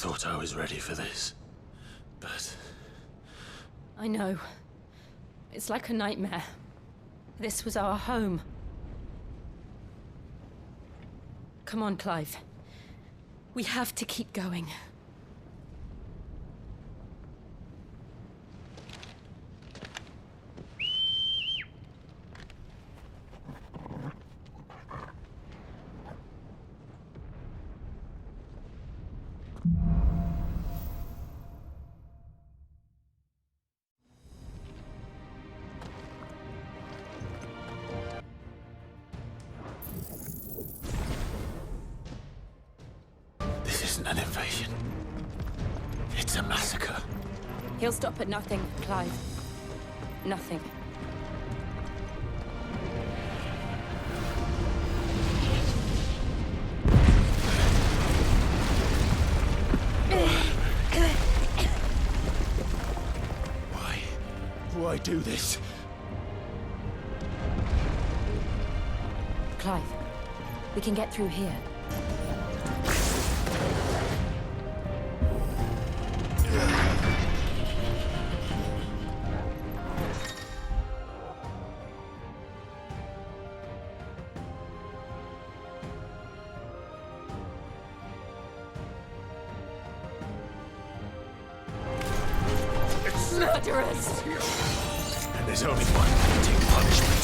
thought I was ready for this, but... I know. It's like a nightmare. This was our home. Come on, Clive. We have to keep going. An invasion. It's a massacre. He'll stop at nothing, Clive. Nothing. Why do this? Clive, we can get through here. Murderers! And there's only one fitting punishment.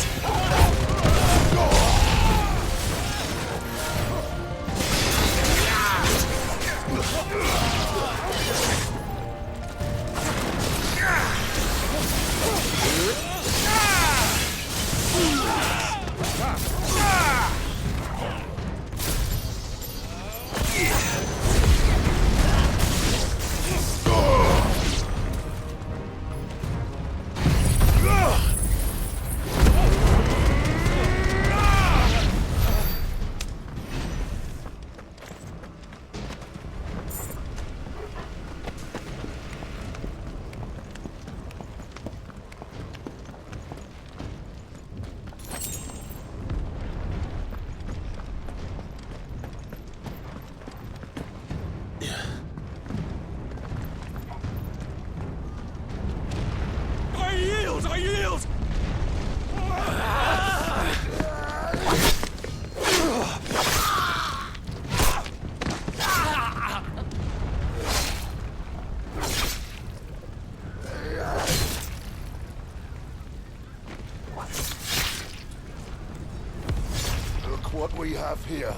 What we have here.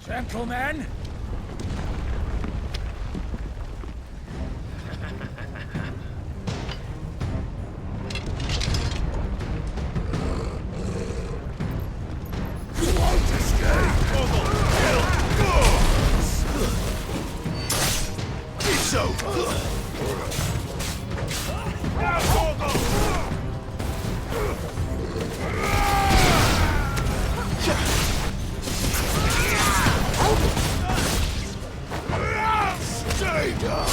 Gentlemen! You won't escape! It's over! Now, Torgal! Stay down!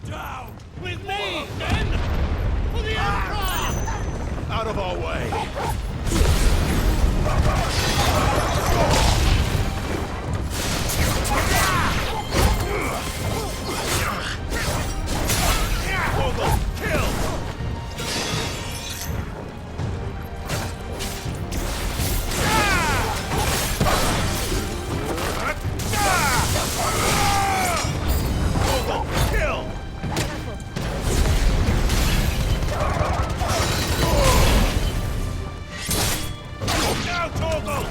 Down! With me, then! For the Emperor! Out of our way! Kill! Now, Torgal!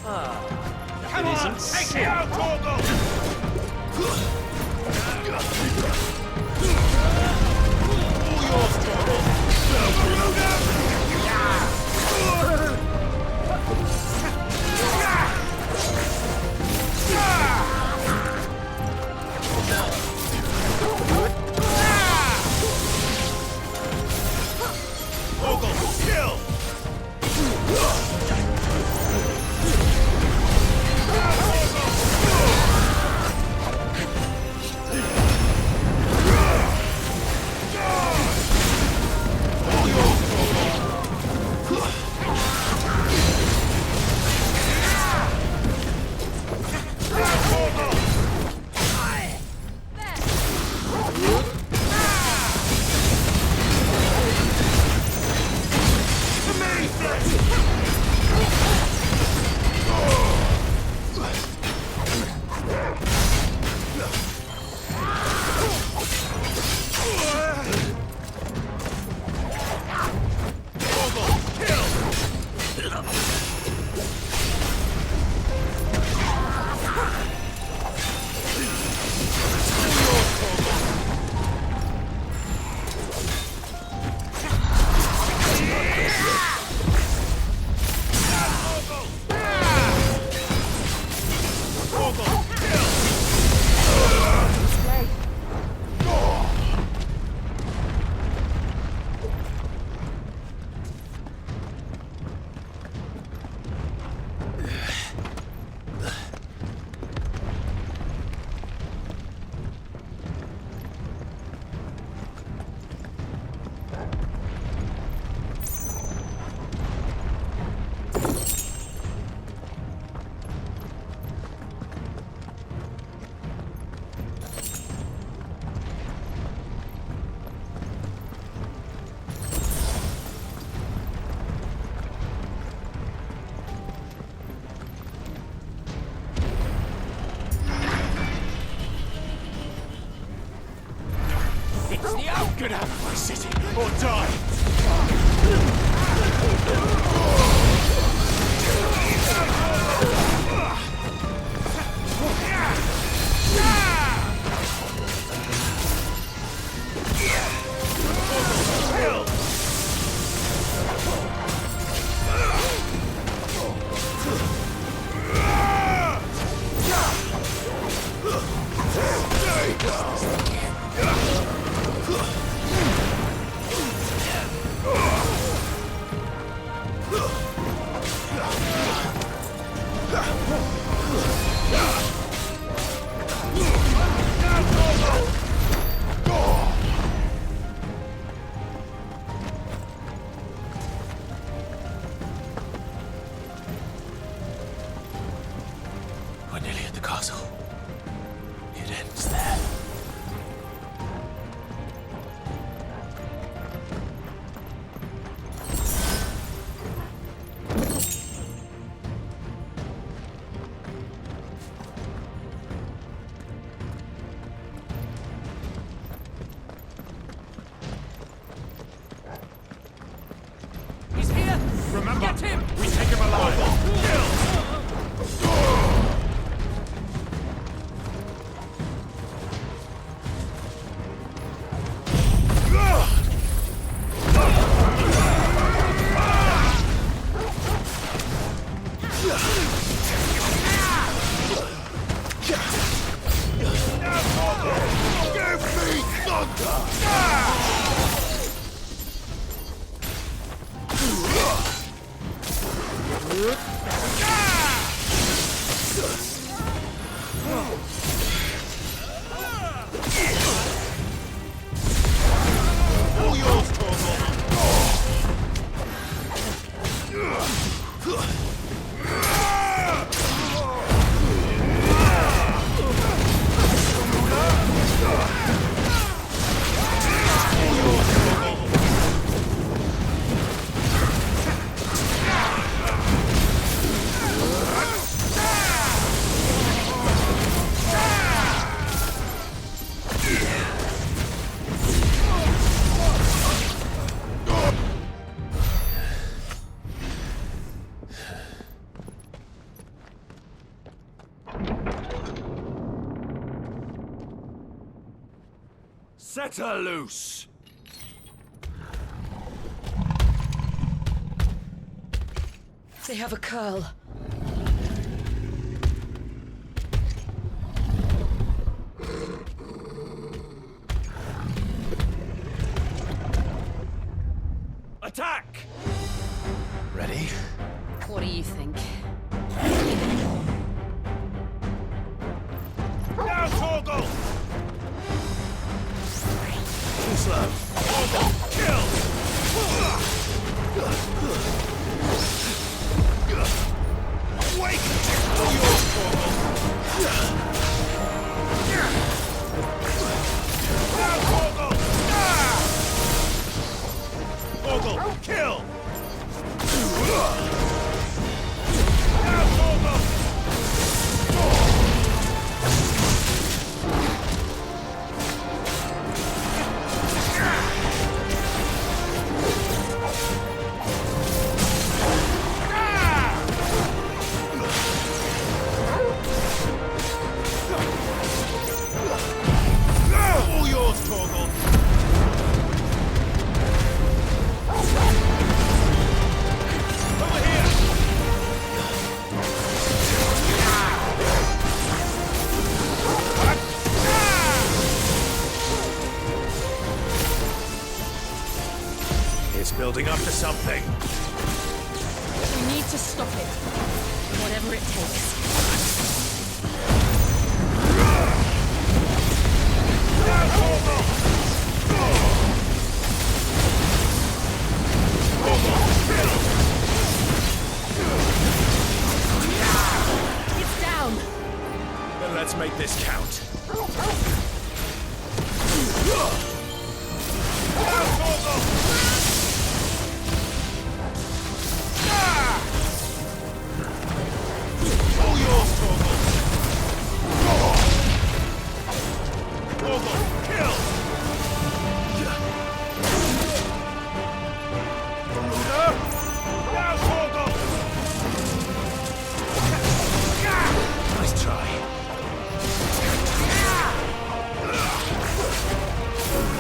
Come on, take it out, Torgal! All yours, Torgal! Torgal, kill! Get out of my city, or die! We're nearly at the castle. It ends there. He's here! Remember, Get him! we take him alive! Kill! All yours, Torgal! Set her loose! They have a Coeurl. Attack! Ready? What do you think? Now, Torgal! Too slow. Torgal, kill! Wait! All yours, Torgal! Now, Torgal! Torgal, kill! Now, Torgal! All yours, Torgal! Over here! It's building up to something. We need to stop it. Whatever it takes. Now, Torgal! Torgal, kill! It's down! Then let's make this count. Now, Torgal! All yours, Torgal! Torgal, kill! Waloeder! Now, Torgal! Nice try.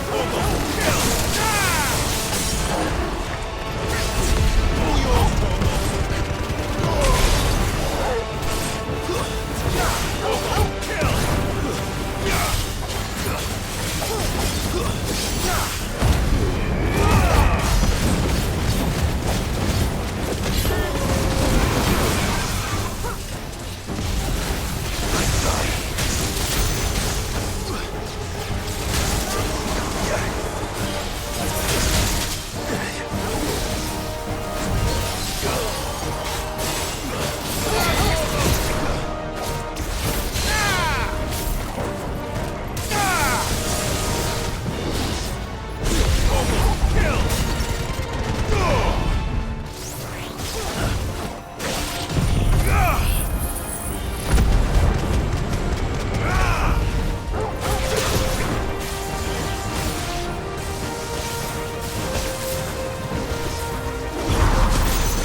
Torgal, kill! All yours, Torgal! Torgal, kill!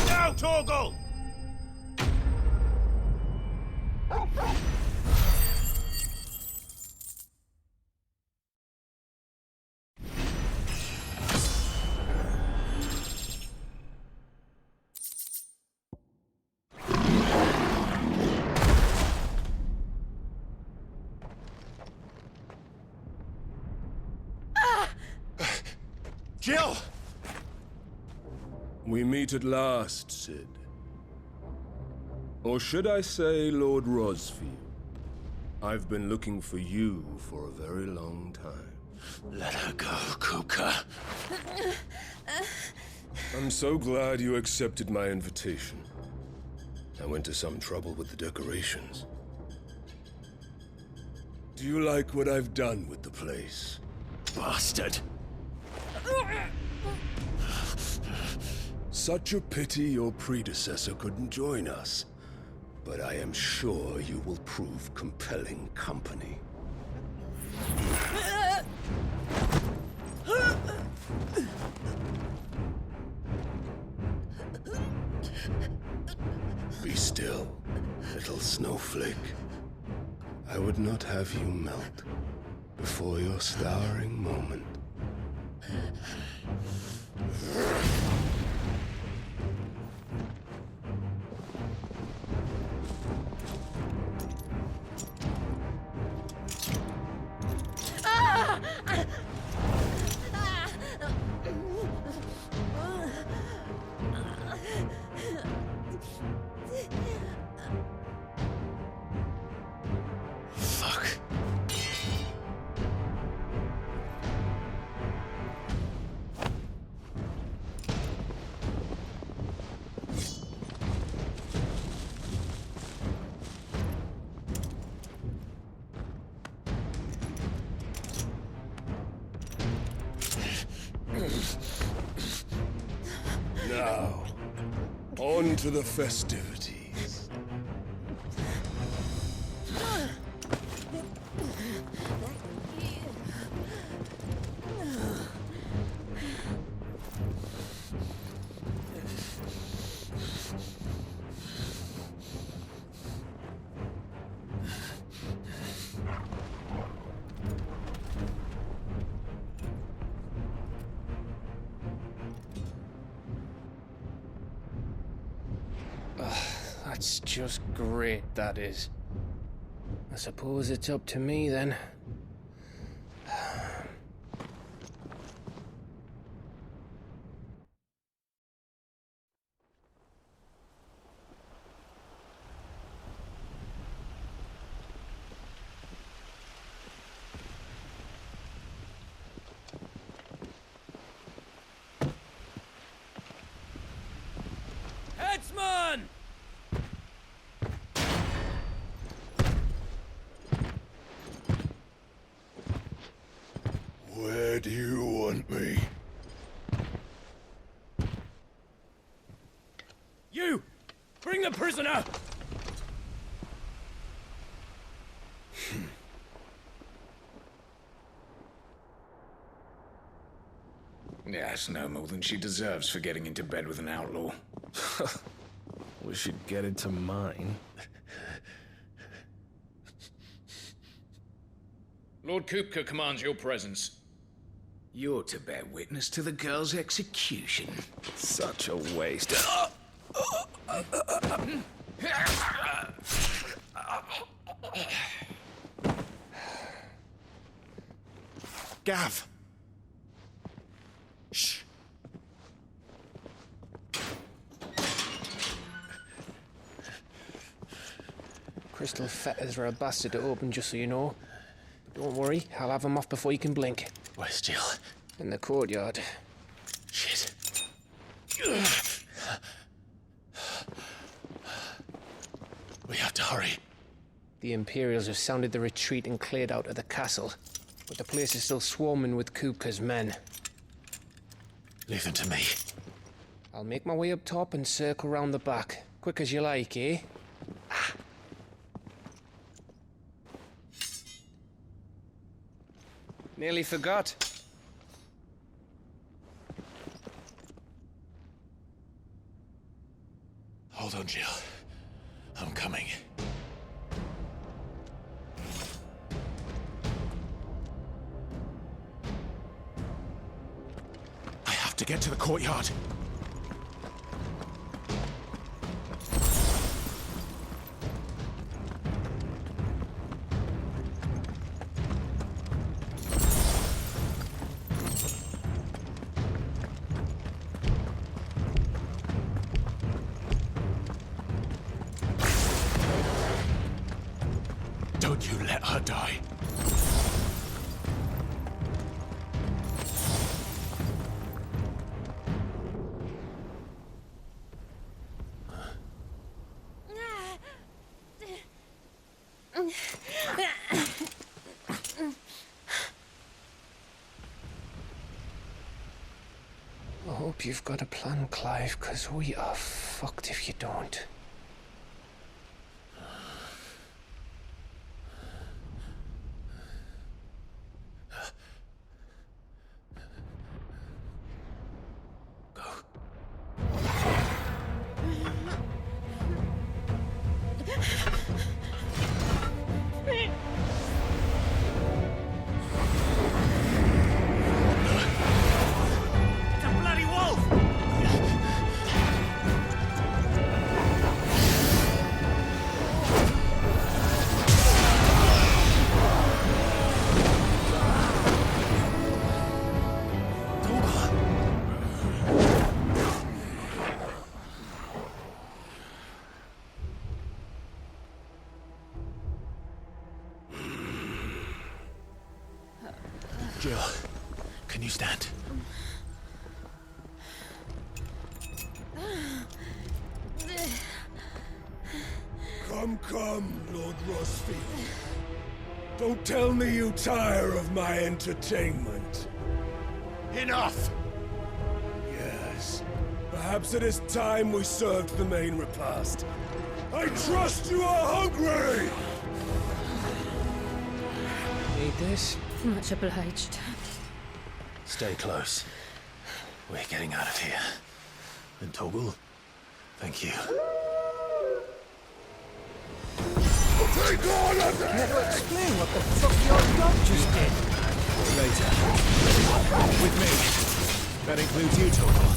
Now, Torgal! Jill! We meet at last, Sid. Or should I say, Lord Rosfield? I've been looking for you for a very long time. Let her go, Kupka. I'm so glad you accepted my invitation. I went to some trouble with the decorations. Do you like what I've done with the place? Bastard. Such a pity your predecessor couldn't join us. But I am sure you will prove compelling company. Be still, little snowflake. I would not have you melt. before your starring moment. Now, on to the festivities. That's just great, that is. I suppose it's up to me then. Headsman! Where do you want me? You! Bring the prisoner! Yeah, that's no more than she deserves for getting into bed with an outlaw. We should get into mine. Lord Kupka commands your presence. You're to bear witness to the girl's execution. Such a waste. Gav! Shh! Crystal fetters are a bastard to open, just so you know. But don't worry, I'll have them off before you can blink. Where's Jill? In the courtyard. Shit. We have to hurry. The Imperials have sounded the retreat and cleared out of the castle. But the place is still swarming with Kupka's men. Leave them to me. I'll make my way up top and circle round the back. Quick as you like, eh? Nearly forgot. Hold on, Jill. I'm coming. I have to get to the courtyard. Don't you let her die. I hope you've got a plan, Clive, because we are fucked if you don't. Jill, can you stand? Come, Lord Rosfield. Don't tell me you tire of my entertainment. Enough! Yes. Perhaps it is time we served the main repast. I trust you are hungry! Need this? Much obliged. Stay close. We're getting out of here. And Torgal, thank you. Take all of them! Can you explain what the fuck your dog just did? Later. With me. That includes you, Torgal.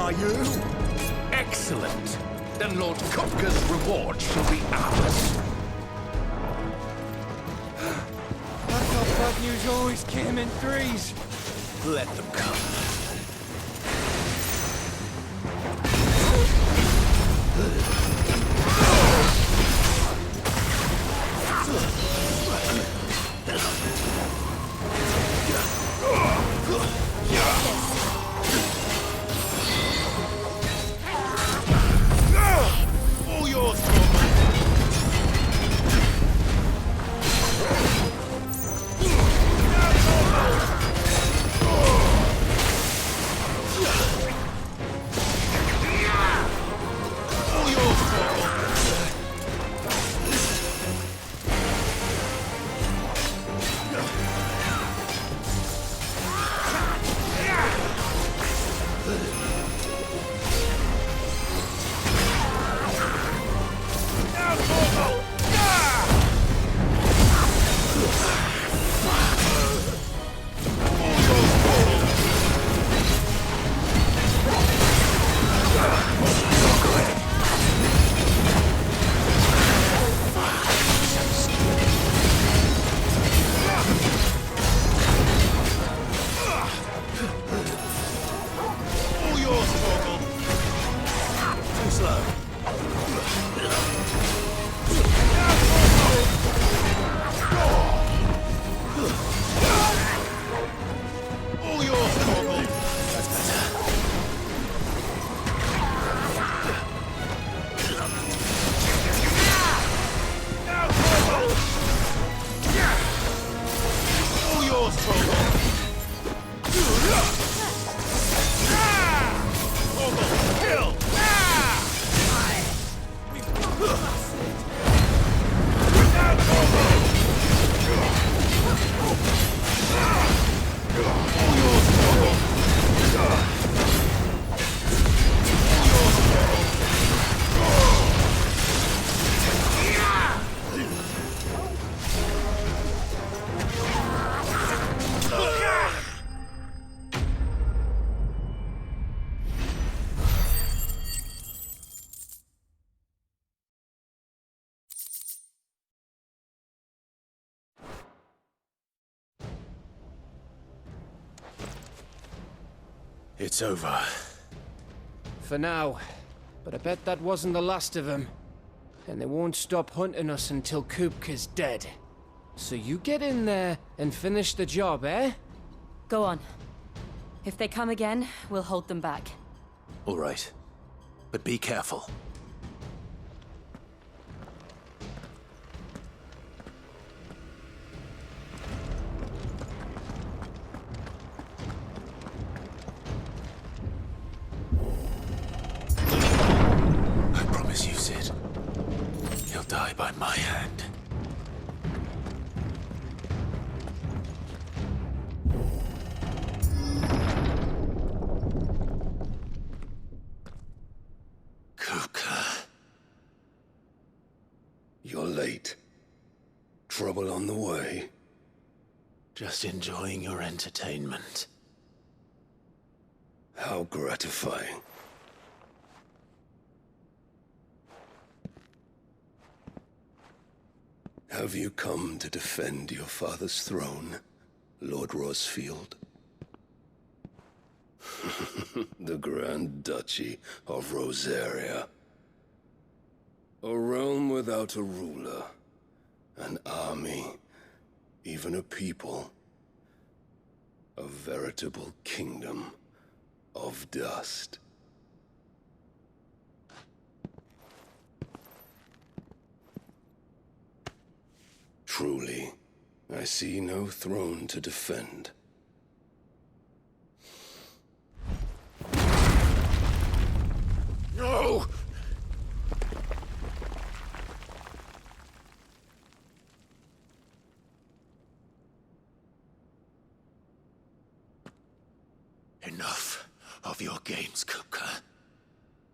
Are you? Excellent. Then Lord Kupka's reward shall be ours. I thought bad news always came in threes. Let them come. It's over. For now. But I bet that wasn't the last of them. And they won't stop hunting us until Kupka's dead. So you get in there and finish the job, eh? Go on. If they come again, we'll hold them back. All right. But be careful. I promise you, Sid. He'll die by my hand. Kupka. You're late. Trouble on the way. Just enjoying your entertainment. How gratifying. Have you come to defend your father's throne, Lord Rosfield? The Grand Duchy of Rosaria. A realm without a ruler, an army, even a people. A veritable kingdom of dust. Truly, I see no throne to defend. No! Enough of your games, Kupka.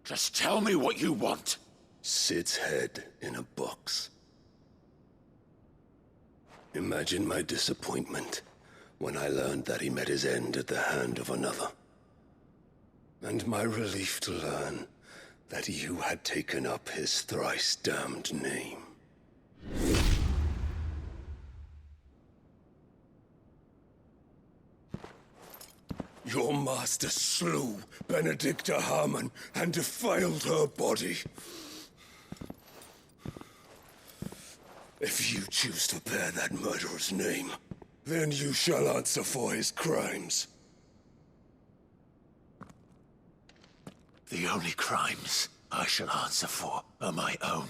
Just tell me what you want. Sid's head in a box. Imagine my disappointment when I learned that he met his end at the hand of another. And my relief to learn that you had taken up his thrice-damned name. Your master slew Benedicta Harmon and defiled her body. If you choose to bear that murderer's name, then you shall answer for his crimes. The only crimes I shall answer for are my own.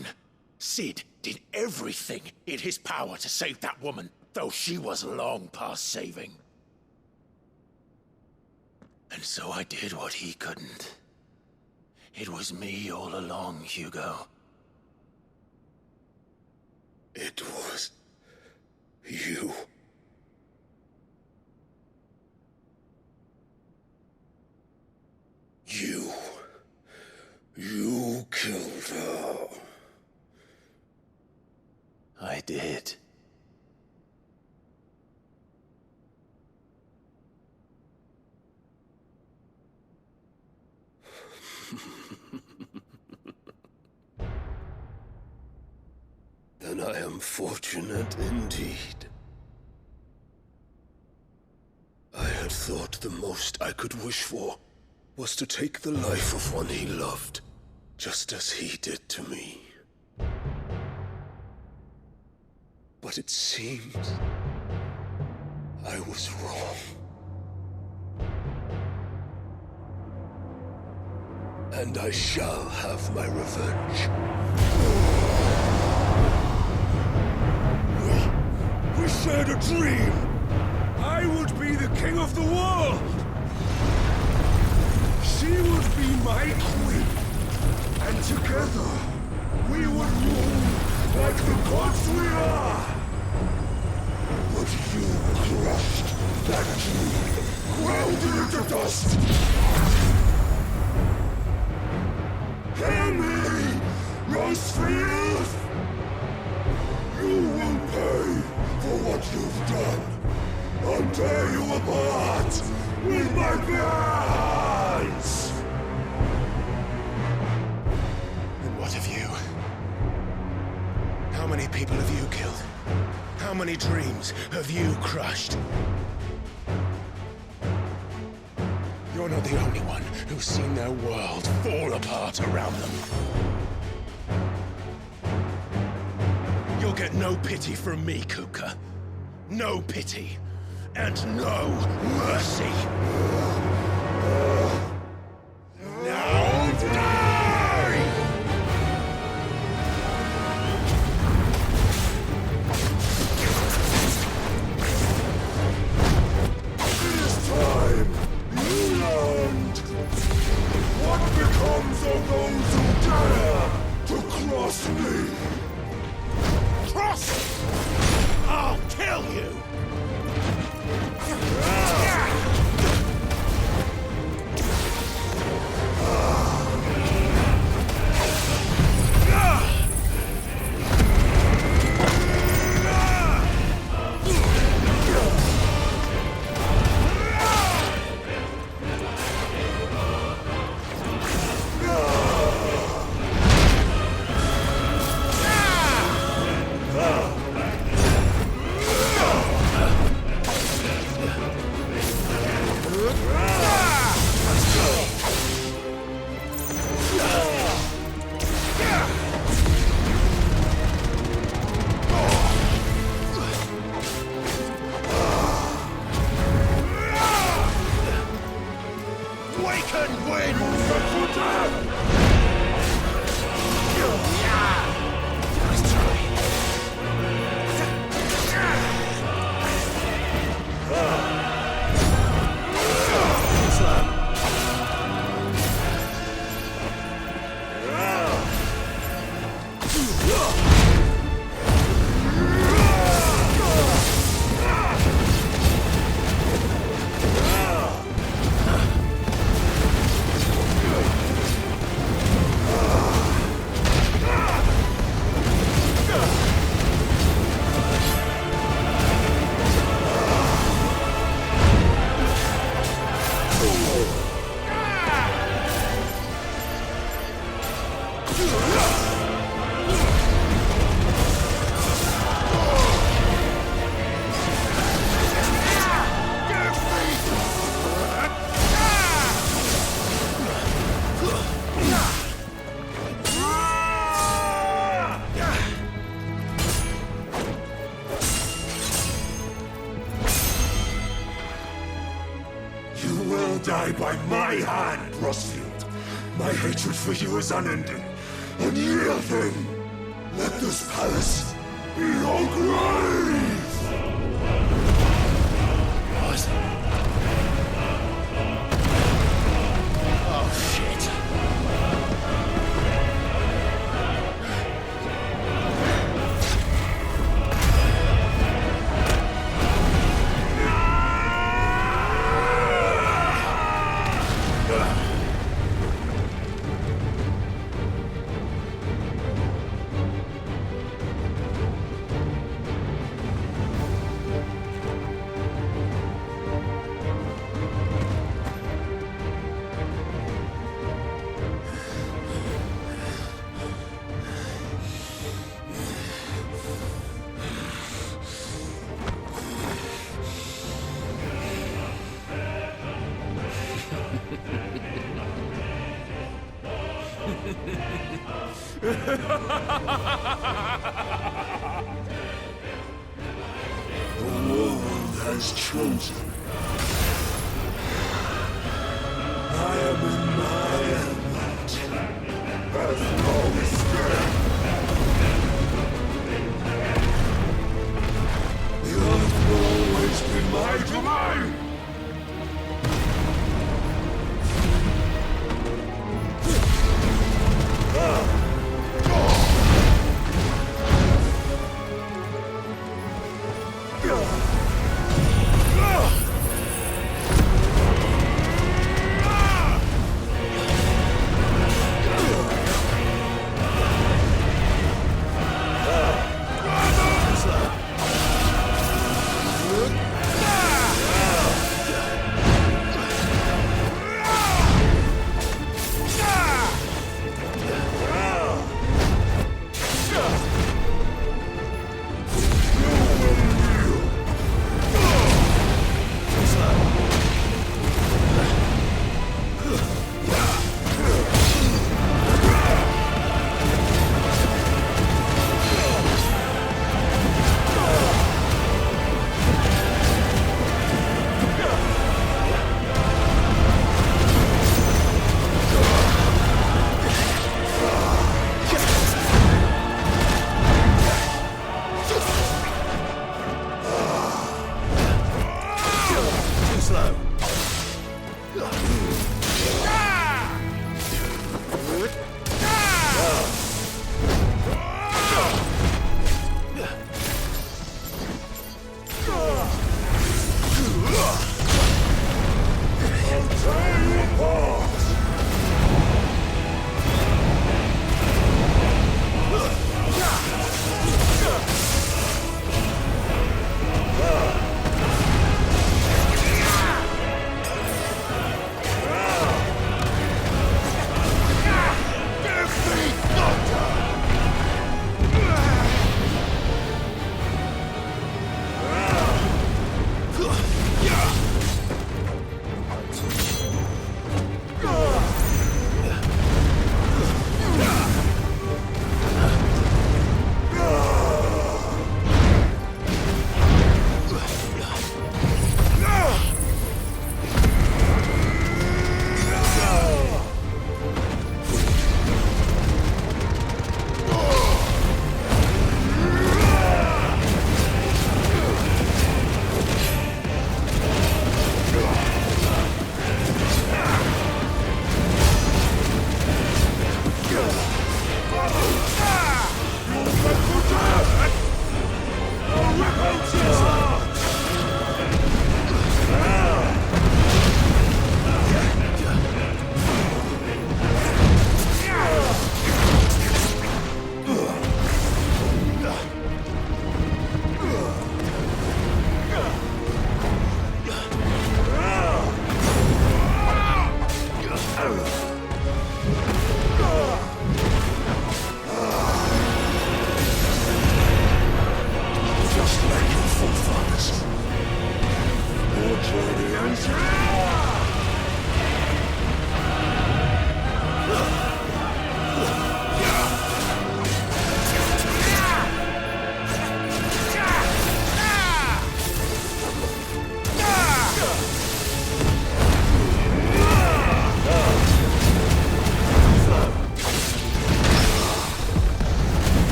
Sid did everything in his power to save that woman, though she was long past saving. And so I did what he couldn't. It was me all along, Hugo. It was you. You killed her. I did. Then I am fortunate indeed. I had thought the most I could wish for was to take the life of one he loved, just as he did to me. But it seems I was wrong. And I shall have my revenge. We shared a dream! I would be the king of the world! She would be my queen! And together, we would rule like the gods we are! But you crushed that dream, ground it into dust! Hear me, Rosefield! You will pay for what you've done. I'll tear you apart with my bare hands! And what of you? How many people have you killed? How many dreams have you crushed? You're not the the only one who's seen their world fall apart around them. You'll get no pity from me, Kupka. No pity. And no mercy. Now die! This time, you learned what becomes of those who dare to cross me. Cross! I'll kill you! By my hand, Rosfield. My hatred for you is unending, unyielding. Let this palace be your grave! What? Oh, shit. The world has chosen. I am in my element. Has no escape. The earth will always be my domain.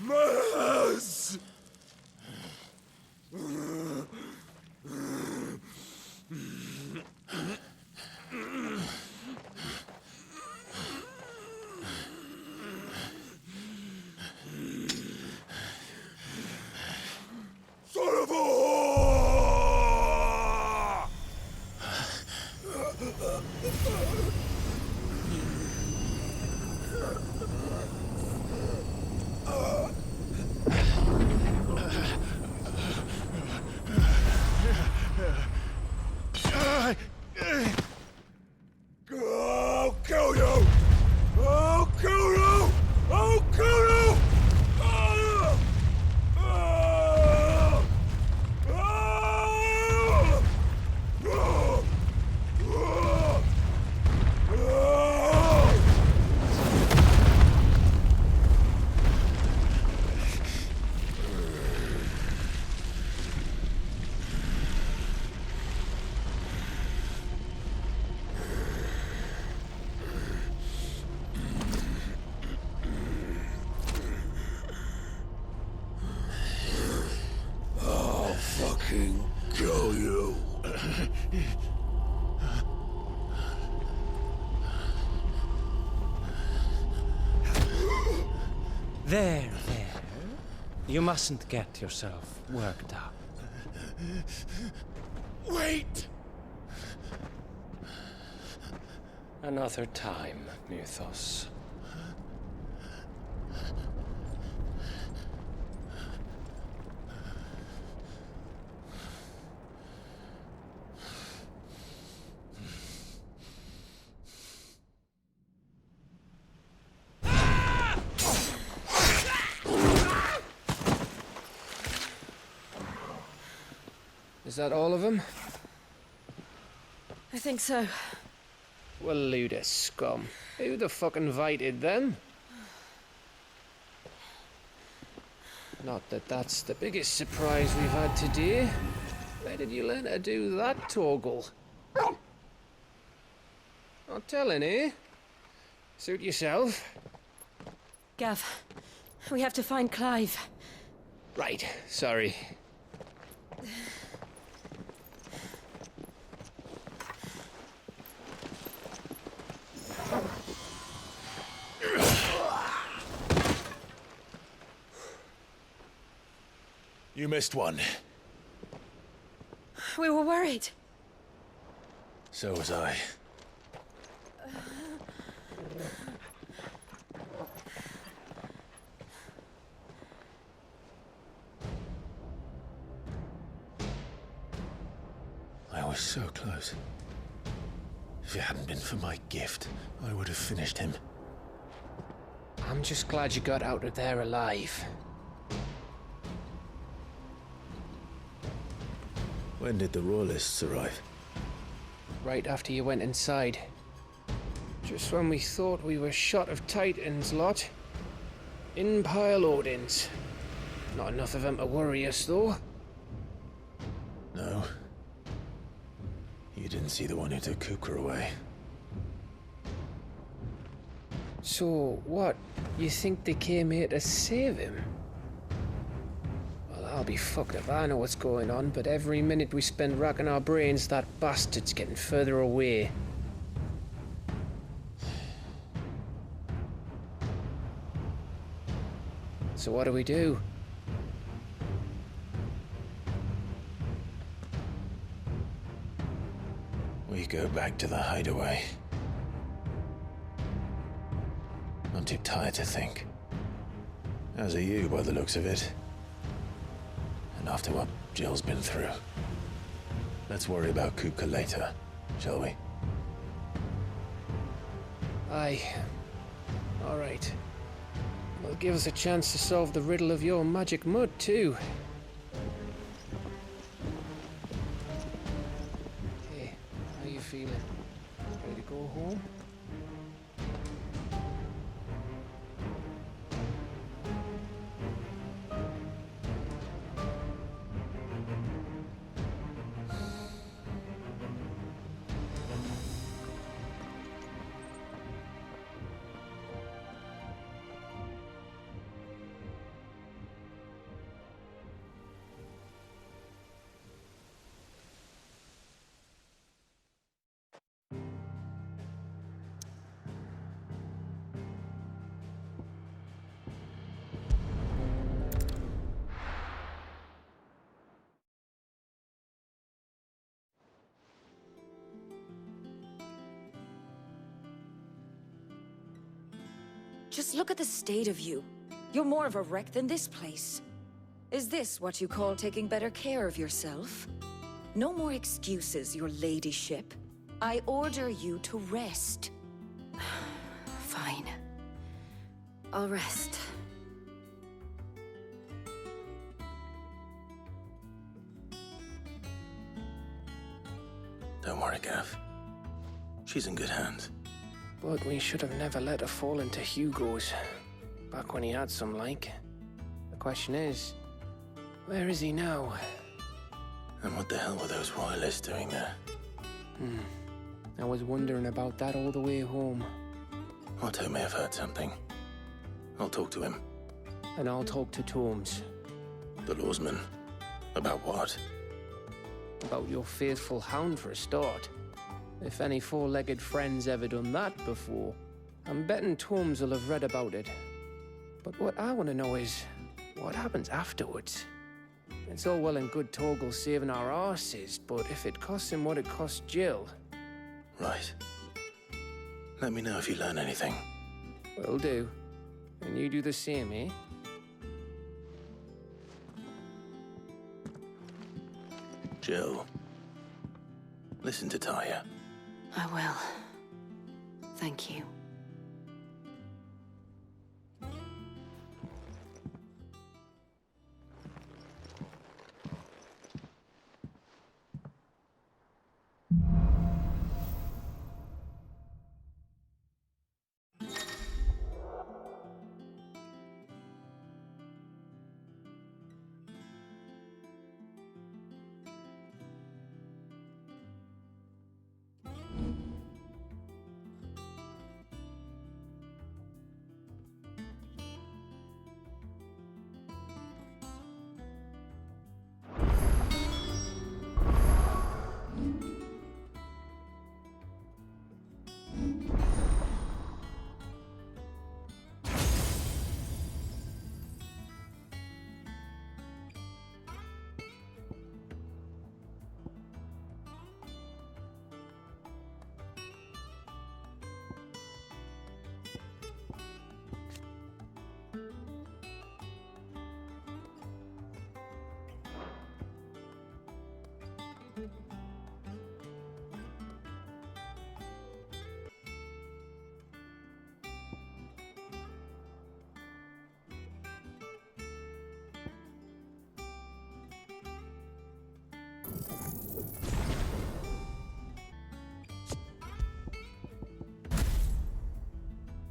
Mass! Son of a whore! I'll kill you! I'll kill you! I'll kill you! I'll fucking kill you. There. You mustn't get yourself worked up. Wait! Another time, Mythos. Is that all of them? I think so. Waloeder scum. Who the fuck invited them? Not that that's the biggest surprise we've had today. Where did you learn to do that, Torgal? Not telling, eh? Suit yourself. Gav, we have to find Clive. Right, sorry. You missed one. We were worried. So was I. I was so close. If it hadn't been for my gift, I would have finished him. I'm just glad you got out of there alive. When did the royalists arrive? Right after you went inside. Just when we thought we were shot of Titans, lot. In pile Odins. Not enough of them to worry us, though. No. You didn't see the one who took Kupka away. So, what? You think they came here to save him? Well, I'll be fucked if I know what's going on, but every minute we spend racking our brains, that bastard's getting further away. So what do we do? We go back to the hideaway. I'm too tired to think. As are you, by the looks of it. And after what Jill's been through. Let's worry about Kupka later, shall we? Aye. All right. Well, give us a chance to solve the riddle of your magic mud, too. Hey, how you feeling? Ready to go home? Just look at the state of you. You're more of a wreck than this place. Is this what you call taking better care of yourself? No more excuses, your ladyship. I order you to rest. Fine. I'll rest. Don't worry, Gav. She's in good hands. But we should have never let her fall into Hugo's. Back when he had some like. The question is, where is he now? And what the hell were those royalists doing there? I was wondering about that all the way home. Otto may have heard something. I'll talk to him. And I'll talk to Tomes. The lawsman. About what? About your faithful hound for a start. If any four-legged friend's ever done that before, I'm betting Tomes will have read about it. But what I want to know is, what happens afterwards? It's all well and good Torgal saving our arses, but if it costs him what it cost Jill... Right. Let me know if you learn anything. Will do. And you do the same, eh? Jill. Listen to Taya. I will. Thank you.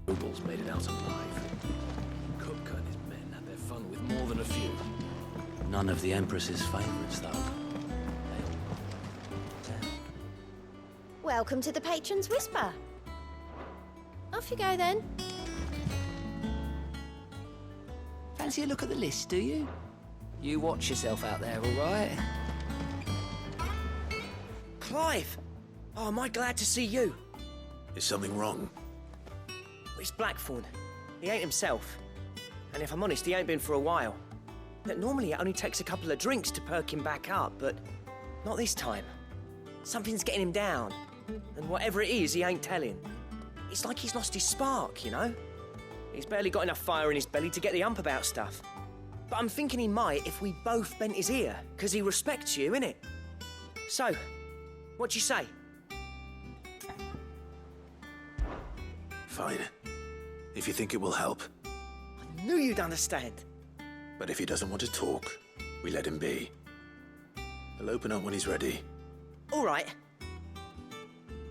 Nobles made it out alive. Kupka and his men had their fun with more than a few. None of the Empress's favorites, though. Welcome to the Patron's Whisper. Off you go, then. Fancy a look at the list, do you? You watch yourself out there, all right? Clive! Oh, am I glad to see you? Is something wrong? It's Blackthorne. He ain't himself. And if I'm honest, he ain't been for a while. Look, normally it only takes a couple of drinks to perk him back up, but not this time. Something's getting him down. And whatever it is, he ain't telling. It's like he's lost his spark, you know? He's barely got enough fire in his belly to get the ump about stuff. But I'm thinking he might if we both bent his ear, because he respects you, innit? So, what do you say? Fine. If you think it will help. I knew you'd understand. But if he doesn't want to talk, we let him be. He'll open up when he's ready. All right.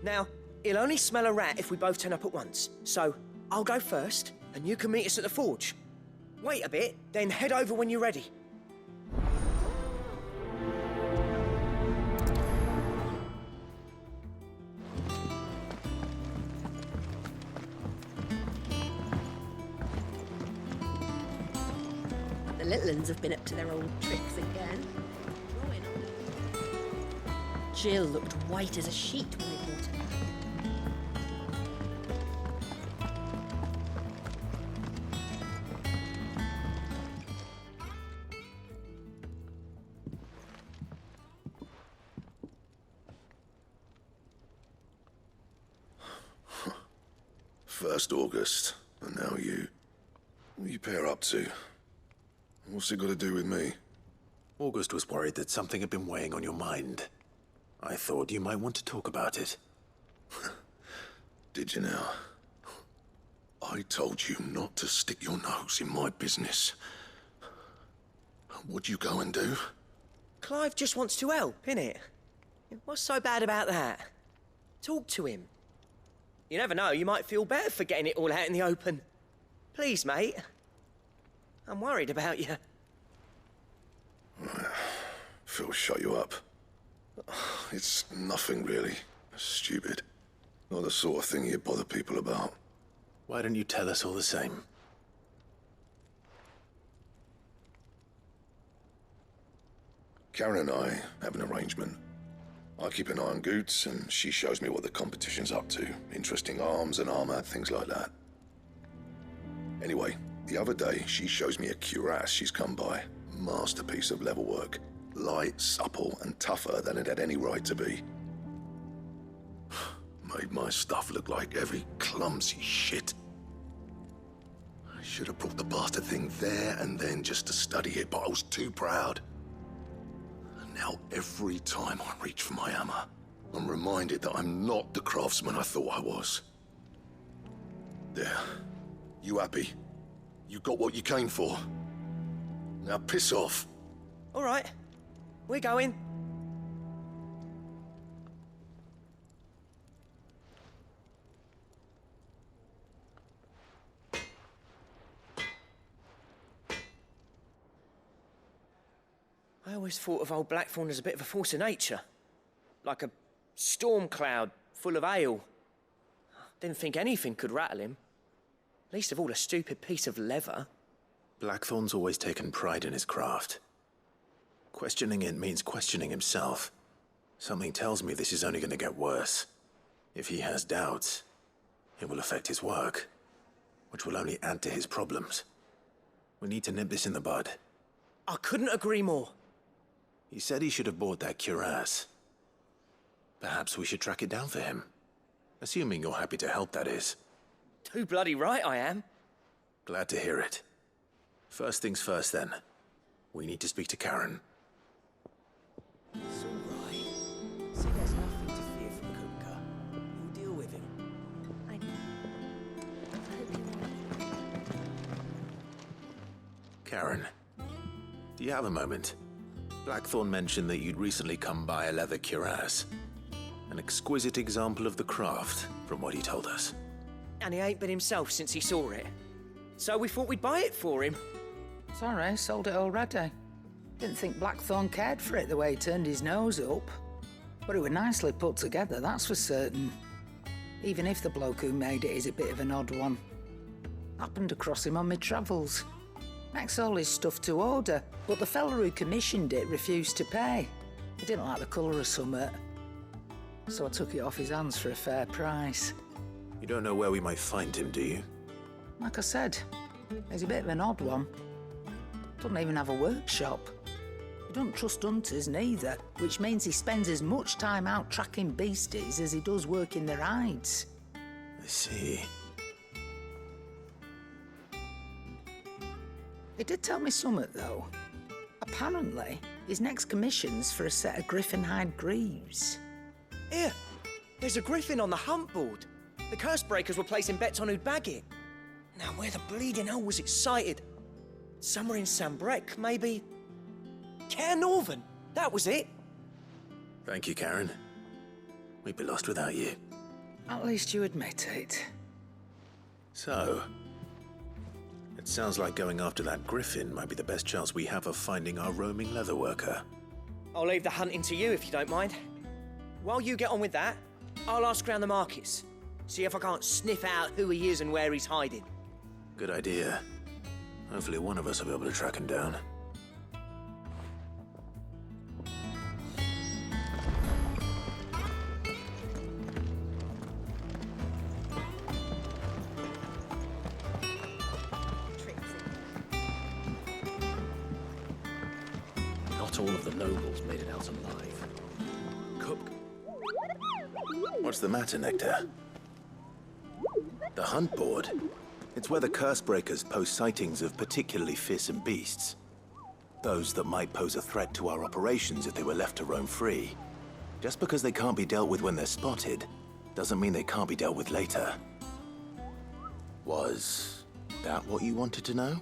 Now, he'll only smell a rat if we both turn up at once. So, I'll go first, and you can meet us at the forge. Wait a bit, then head over when you're ready. The little uns have been up to their old tricks again. Jill looked white as a sheet when I brought her. First August. And now you. What you pair up to? What's it got to do with me? August was worried that something had been weighing on your mind. I thought you might want to talk about it. Did you now? I told you not to stick your nose in my business. What'd you go and do? Clive just wants to help, innit? What's so bad about that? Talk to him. You never know, you might feel better for getting it all out in the open. Please, mate. I'm worried about you. Phil shut you up. It's nothing really. Stupid. Not the sort of thing you bother people about. Why don't you tell us all the same? Karen and I have an arrangement. I keep an eye on Goots, and she shows me what the competition's up to. Interesting arms and armor, things like that. Anyway, the other day, she shows me a cuirass she's come by. Masterpiece of leatherwork. Light, supple, and tougher than it had any right to be. Made my stuff look like heavy, clumsy shit. I should have brought the bastard thing there and then just to study it, but I was too proud. And now every time I reach for my hammer, I'm reminded that I'm not the craftsman I thought I was. There. You happy? You got what you came for. Now piss off. All right. We're going. I always thought of old Blackthorne as a bit of a force of nature. Like a storm cloud full of ale. Didn't think anything could rattle him. Least of all a stupid piece of leather. Blackthorne's always taken pride in his craft. Questioning it means questioning himself. Something tells me this is only going to get worse. If he has doubts, it will affect his work, which will only add to his problems. We need to nip this in the bud. I couldn't agree more. He said he should have bought that cuirass. Perhaps we should track it down for him. Assuming you're happy to help, that is. Too bloody right I am. Glad to hear it. First things first, then. We need to speak to Karen. It's all right. See, there's nothing to fear from Kupka. You'll deal with him. I hope you Karen, do you have a moment? Blackthorne mentioned that you'd recently come by a leather cuirass. An exquisite example of the craft, from what he told us. And he ain't been himself since he saw it. So we thought we'd buy it for him. Sorry, sold it already. Didn't think Blackthorne cared for it the way he turned his nose up. But it was nicely put together, that's for certain. Even if the bloke who made it is a bit of an odd one. Happened across him on my travels. Makes all his stuff to order, but the fella who commissioned it refused to pay. He didn't like the colour of summit. So I took it off his hands for a fair price. You don't know where we might find him, do you? Like I said, he's a bit of an odd one. Doesn't even have a workshop. He don't trust hunters neither, which means he spends as much time out tracking beasties as he does working their hides. I see. He did tell me something, though. Apparently, his next commission's for a set of Griffin hide greaves. Here, there's a Griffin on the hunt board. The curse breakers were placing bets on who'd bag it. Now, where the bleeding hell was it sighted? Somewhere in Sambrec, maybe? Care Northern, that was it. Thank you, Karen. We'd be lost without you. At least you admit it. So, it sounds like going after that Griffin might be the best chance we have of finding our roaming leatherworker. I'll leave the hunting to you if you don't mind. While you get on with that, I'll ask around the markets. See if I can't sniff out who he is and where he's hiding. Good idea. Hopefully one of us will be able to track him down. Not all of the nobles made it out alive. What's the matter, Nectar? The hunt board? It's where the Cursebreakers post sightings of particularly fearsome beasts. Those that might pose a threat to our operations if they were left to roam free. Just because they can't be dealt with when they're spotted, doesn't mean they can't be dealt with later. Was that what you wanted to know?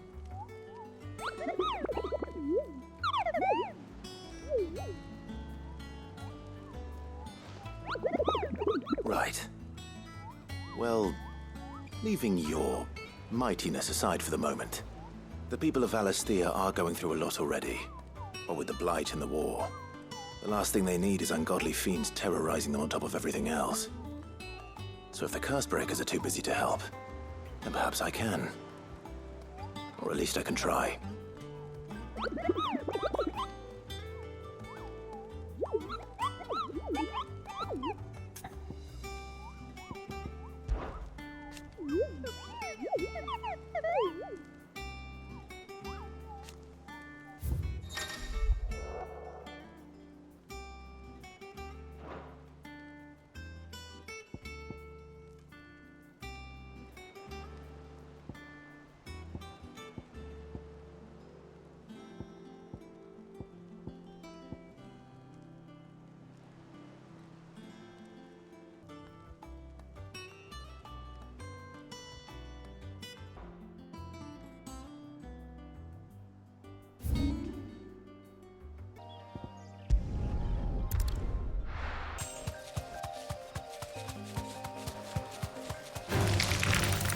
Right. Well, leaving your mightiness aside for the moment, the people of Valisthea are going through a lot already. What with the Blight and the war. The last thing they need is ungodly fiends terrorizing them on top of everything else. So if the Cursebreakers are too busy to help, then perhaps I can. Or at least I can try.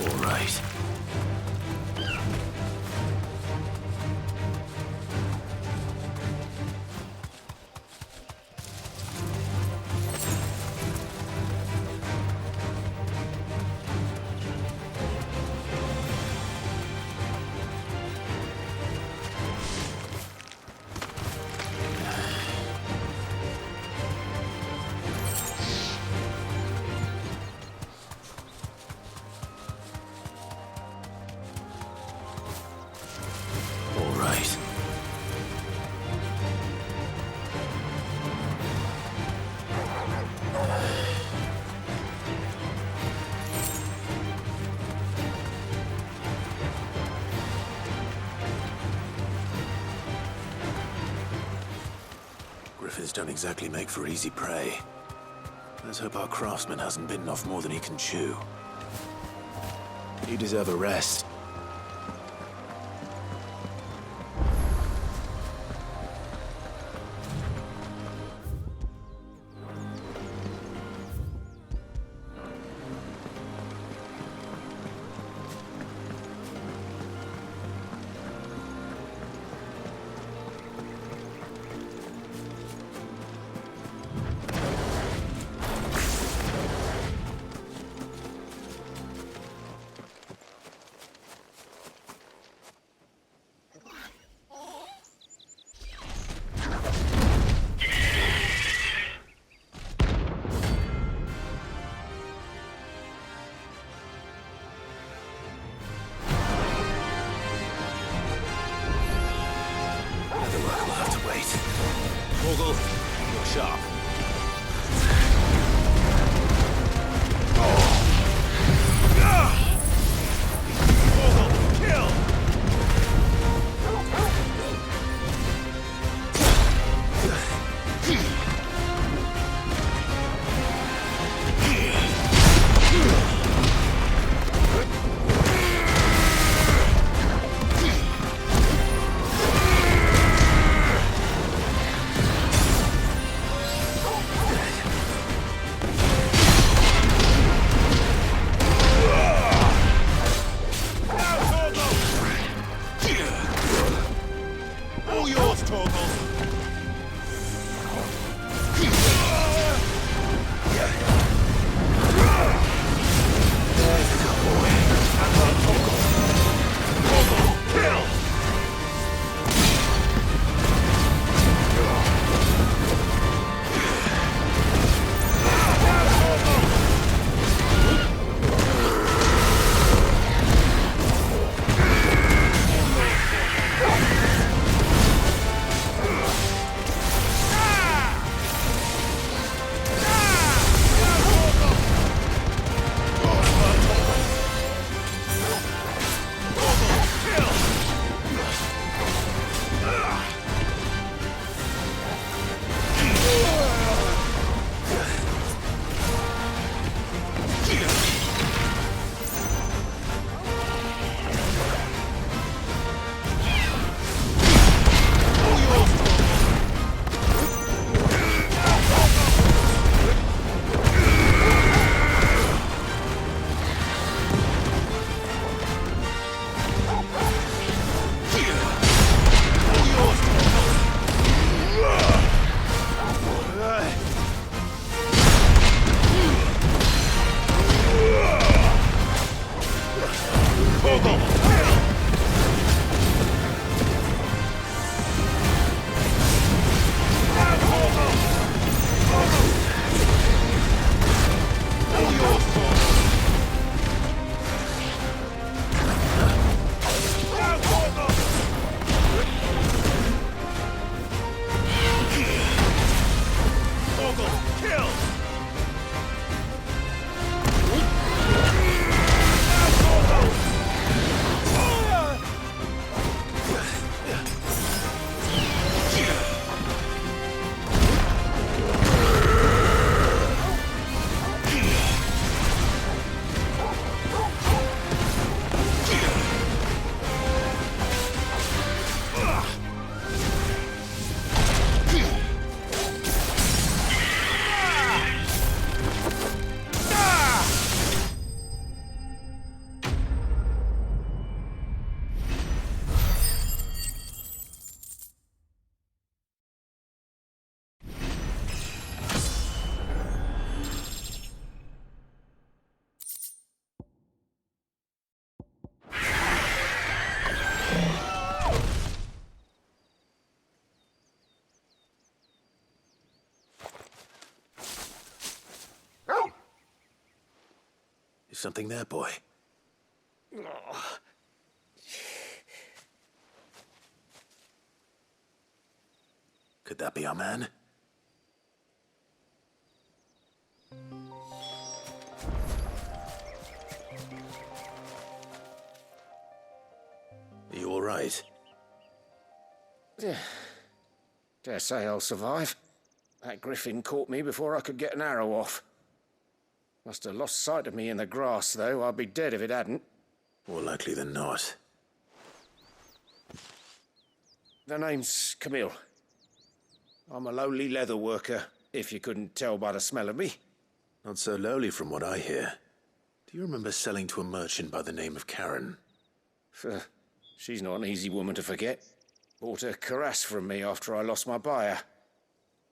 All right. Griffins don't exactly make for easy prey. Let's hope our craftsman hasn't bitten off more than he can chew. You deserve a rest. Torgal, you're sharp. Torgal, kill! Something there, boy? Could that be our man? Are you all right? Dare say I'll survive. That Griffin caught me before I could get an arrow off. Must have lost sight of me in the grass, though. I'd be dead if it hadn't. More likely than not. The name's Camille. I'm a lowly leatherworker, if you couldn't tell by the smell of me. Not so lowly from what I hear. Do you remember selling to a merchant by the name of Karen? She's not an easy woman to forget. Bought a cuirass from me after I lost my buyer.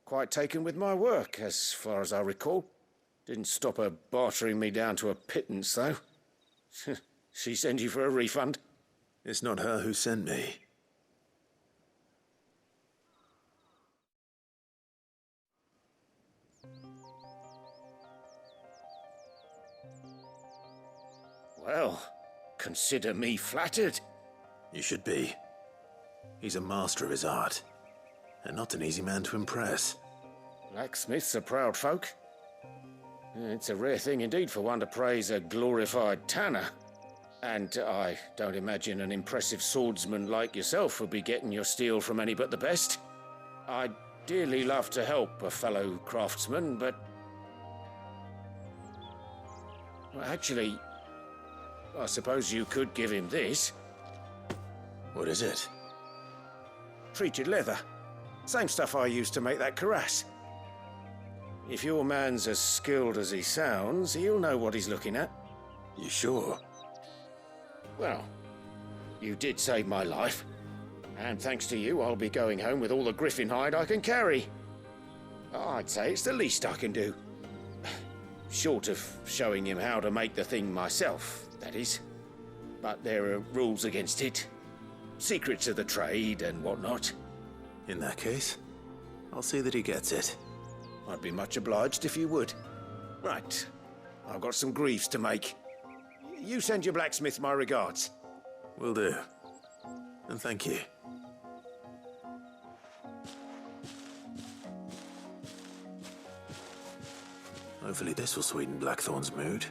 Quite taken with my work, as far as I recall. Didn't stop her bartering me down to a pittance, though. She send you for a refund? It's not her who sent me. Well, consider me flattered. You should be. He's a master of his art, and not an easy man to impress. Blacksmiths are proud folk. It's a rare thing indeed for one to praise a glorified tanner. And I don't imagine an impressive swordsman like yourself would be getting your steel from any but the best. I'd dearly love to help a fellow craftsman, but... well, actually, I suppose you could give him this. What is it? Treated leather. Same stuff I used to make that cuirass. If your man's as skilled as he sounds, he'll know what he's looking at. You sure? Well, you did save my life. And thanks to you, I'll be going home with all the Griffin hide I can carry. I'd say it's the least I can do. Short of showing him how to make the thing myself, that is. But there are rules against it. Secrets of the trade and whatnot. In that case, I'll see that he gets it. I'd be much obliged if you would. Right. I've got some greaves to make. You send your blacksmith my regards. Will do. And thank you. Hopefully this will sweeten Blackthorne's mood.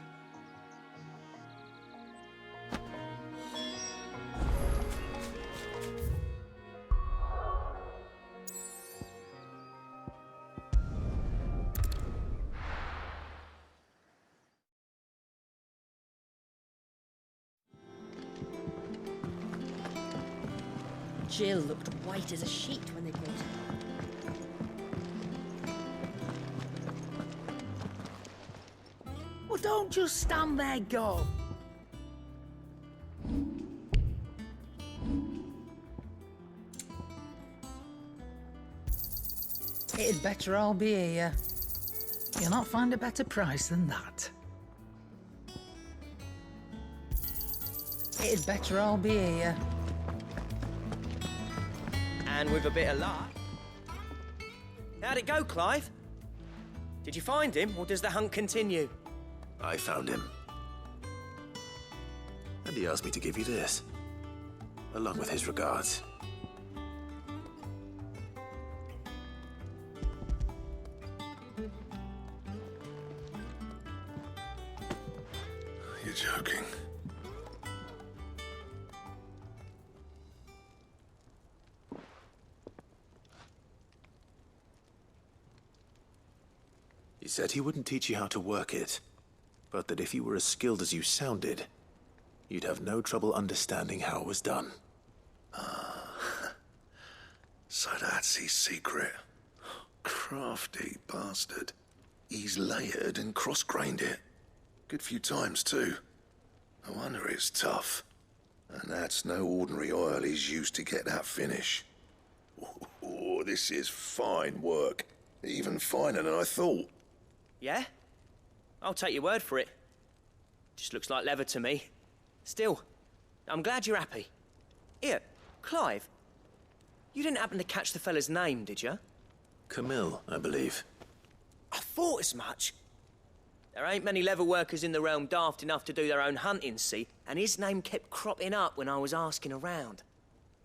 Jill looked white as a sheet when they brought her. Well, don't just stand there, go. It'd better all be here. You'll not find a better price than that. It'd better all be here. And with a bit of luck... How'd it go, Clive? Did you find him, or does the hunt continue? I found him. And he asked me to give you this, along with his regards. You're joking. He said he wouldn't teach you how to work it, but that if you were as skilled as you sounded, you'd have no trouble understanding how it was done. So that's his secret. Crafty bastard. He's layered and cross-grained it. Good few times, too. No wonder it's tough. And that's no ordinary oil he's used to get that finish. Oh, this is fine work. Even finer than I thought. Yeah? I'll take your word for it. Just looks like leather to me. Still, I'm glad you're happy. Here, Clive. You didn't happen to catch the fella's name, did you? Camille, I believe. I thought as much. There ain't many leatherworkers in the realm daft enough to do their own hunting, see? And his name kept cropping up when I was asking around.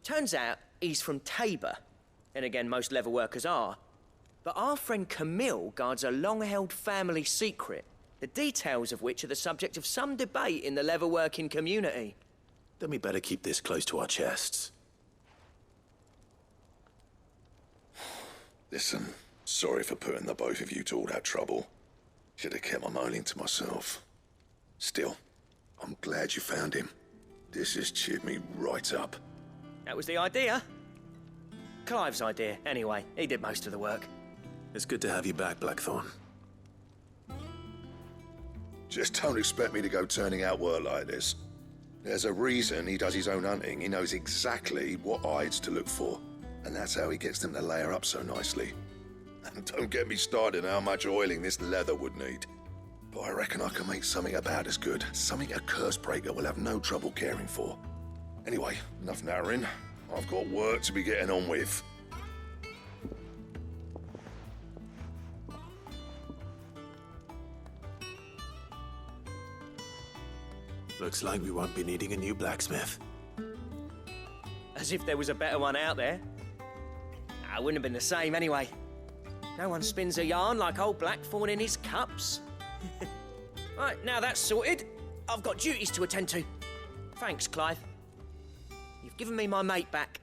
Turns out he's from Tabor. Then again, most leatherworkers are. But our friend Camille guards a long-held family secret, the details of which are the subject of some debate in the leatherworking community. Then we better keep this close to our chests. Listen, sorry for putting the both of you to all that trouble. Should have kept my moaning to myself. Still, I'm glad you found him. This has cheered me right up. That was the idea. Clive's idea, anyway. He did most of the work. It's good to have you back, Blackthorne. Just don't expect me to go turning out work like this. There's a reason he does his own hunting. He knows exactly what hides to look for. And that's how he gets them to layer up so nicely. And don't get me started on how much oiling this leather would need. But I reckon I can make something about as good. Something a Cursebreaker will have no trouble caring for. Anyway, enough narrowing. I've got work to be getting on with. Looks like we won't be needing a new blacksmith. As if there was a better one out there. It wouldn't have been the same anyway. No one spins a yarn like old Blackthorne in his cups. Right, now that's sorted, I've got duties to attend to. Thanks, Clive. You've given me my mate back.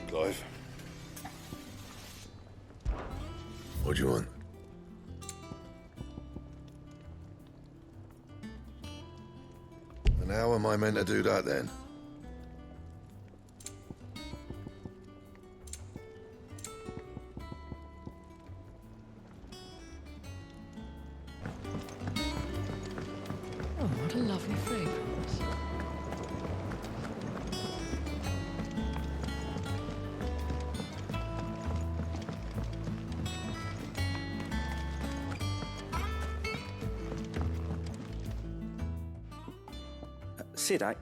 Clive? What do you want? And how am I meant to do that then? Oh, what a lovely fragrance. Sid, I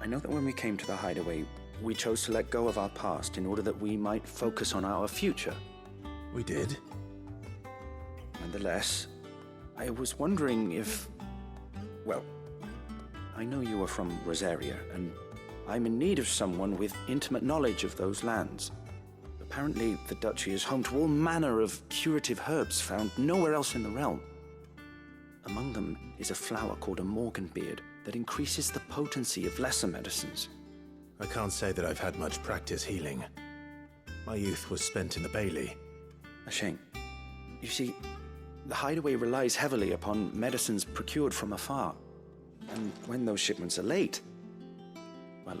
know that when we came to the hideaway, we chose to let go of our past in order that we might focus on our future. We did. Nonetheless, I was wondering if... Well, I know you are from Rosaria, and I'm in need of someone with intimate knowledge of those lands. Apparently, the duchy is home to all manner of curative herbs found nowhere else in the realm. Among them is a flower called a Morganbeard that increases the potency of lesser medicines. I can't say that I've had much practice healing. My youth was spent in the Bailey. A shame. You see, the hideaway relies heavily upon medicines procured from afar. And when those shipments are late, well,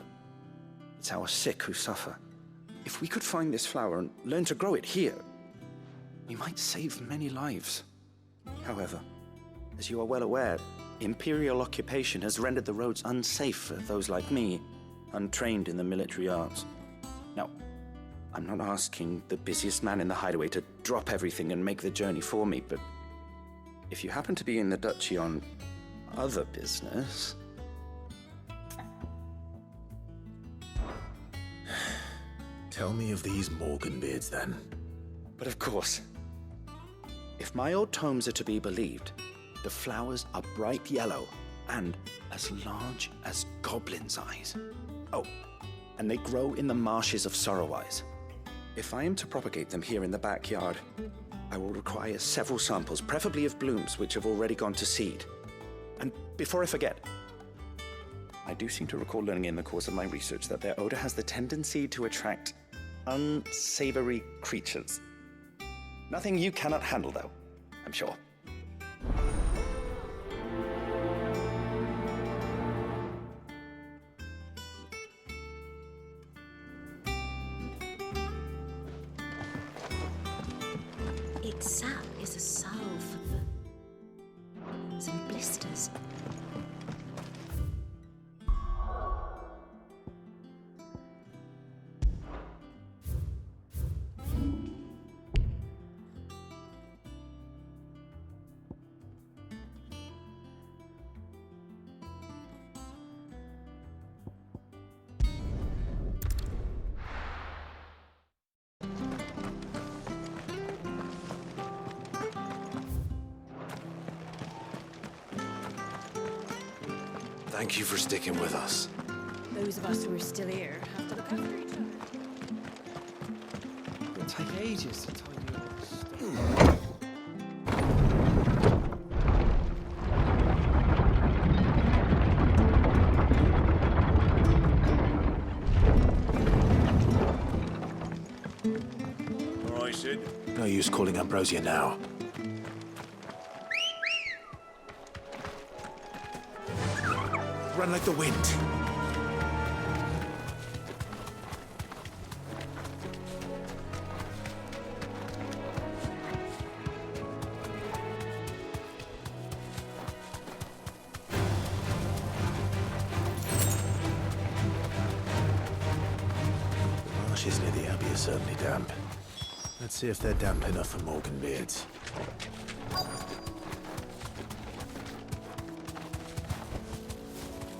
it's our sick who suffer. If we could find this flower and learn to grow it here, we might save many lives. However, as you are well aware, Imperial occupation has rendered the roads unsafe for those like me, untrained in the military arts. Now, I'm not asking the busiest man in the hideaway to drop everything and make the journey for me, but if you happen to be in the duchy on other business... Tell me of these Morganbeards, then. But of course. If my old tomes are to be believed, the flowers are bright yellow and as large as goblins' eyes. Oh, and they grow in the marshes of Sorrowwise. If I am to propagate them here in the backyard, I will require several samples, preferably of blooms which have already gone to seed. And before I forget, I do seem to recall learning in the course of my research that their odor has the tendency to attract unsavory creatures. Nothing you cannot handle, though, I'm sure. Its sap is a salve for the... Thank you for sticking with us. Those of us who are still here have to look after each other. It'll take ages to tell you all this stuff. All right, Sid. No use calling Ambrosia now. Run like the wind. The marshes near the Abbey are certainly damp. Let's see if they're damp enough for Morganbeards.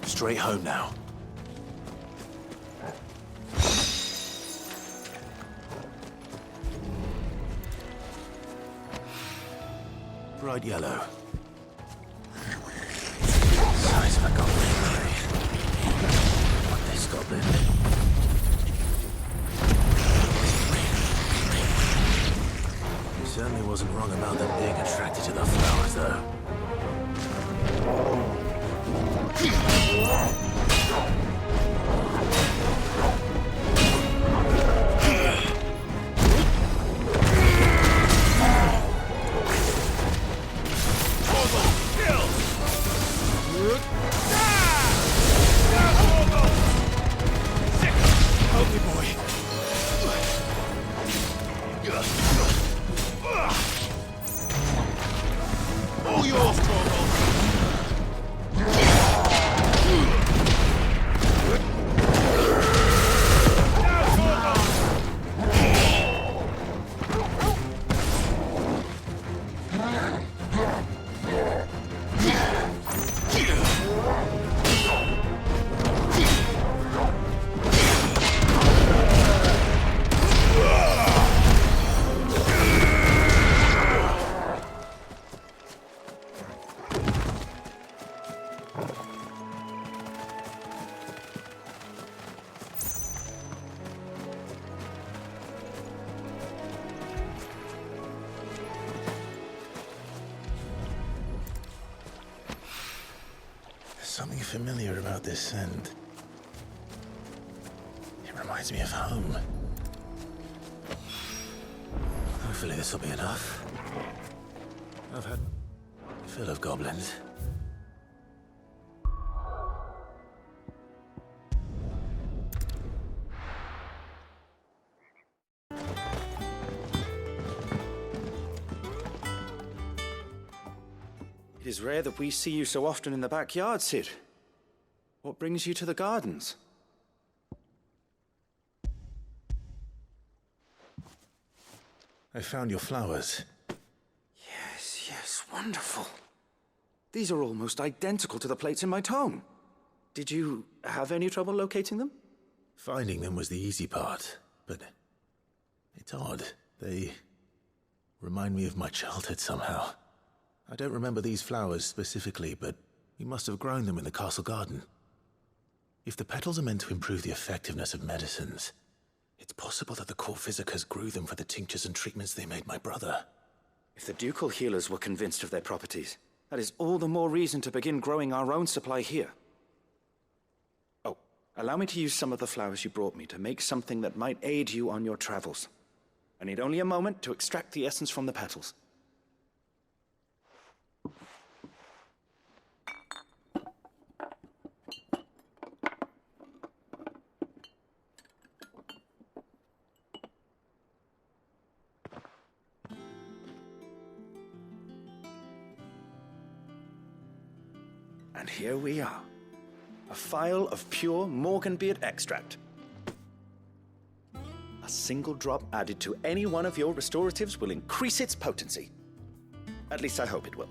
Straight home now. Bright yellow. Size of a goblin, eh? What this goblin? He certainly wasn't wrong about them being attracted to the flowers, though. All yours, Torgal! Something familiar about this scent. It reminds me of home. Hopefully this will be enough. I've had a fill of goblins. It is rare that we see you so often in the backyard, Sid. What brings you to the gardens? I found your flowers. Yes, wonderful. These are almost identical to the plates in my tome. Did you have any trouble locating them? Finding them was the easy part, but it's odd. They remind me of my childhood somehow. I don't remember these flowers specifically, but we must have grown them in the castle garden. If the petals are meant to improve the effectiveness of medicines, it's possible that the court physicers grew them for the tinctures and treatments they made my brother. If the ducal healers were convinced of their properties, that is all the more reason to begin growing our own supply here. Oh, allow me to use some of the flowers you brought me to make something that might aid you on your travels. I need only a moment to extract the essence from the petals. And here we are. A phial of pure Morganbeard extract. A single drop added to any one of your restoratives will increase its potency. At least I hope it will.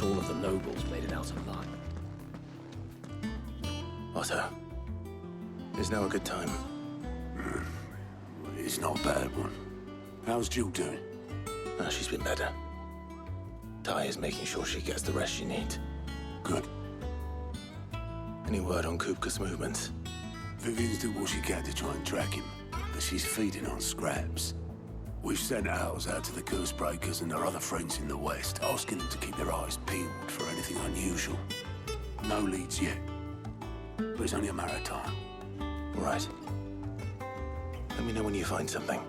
all of the nobles made it out alive. Otto, is now a good time? It's not a bad one. How's Jill doing? Oh, she's been better. Ty is making sure she gets the rest she needs. Good. Any word on Kupka's movements? Vivian's doing what she can to try and track him, but she's feeding on scraps. We've sent ours out to the curse breakers and their other friends in the west, asking them to keep their eyes peeled for anything unusual. No leads yet, but it's only a matter of time. All right. Let me know when you find something.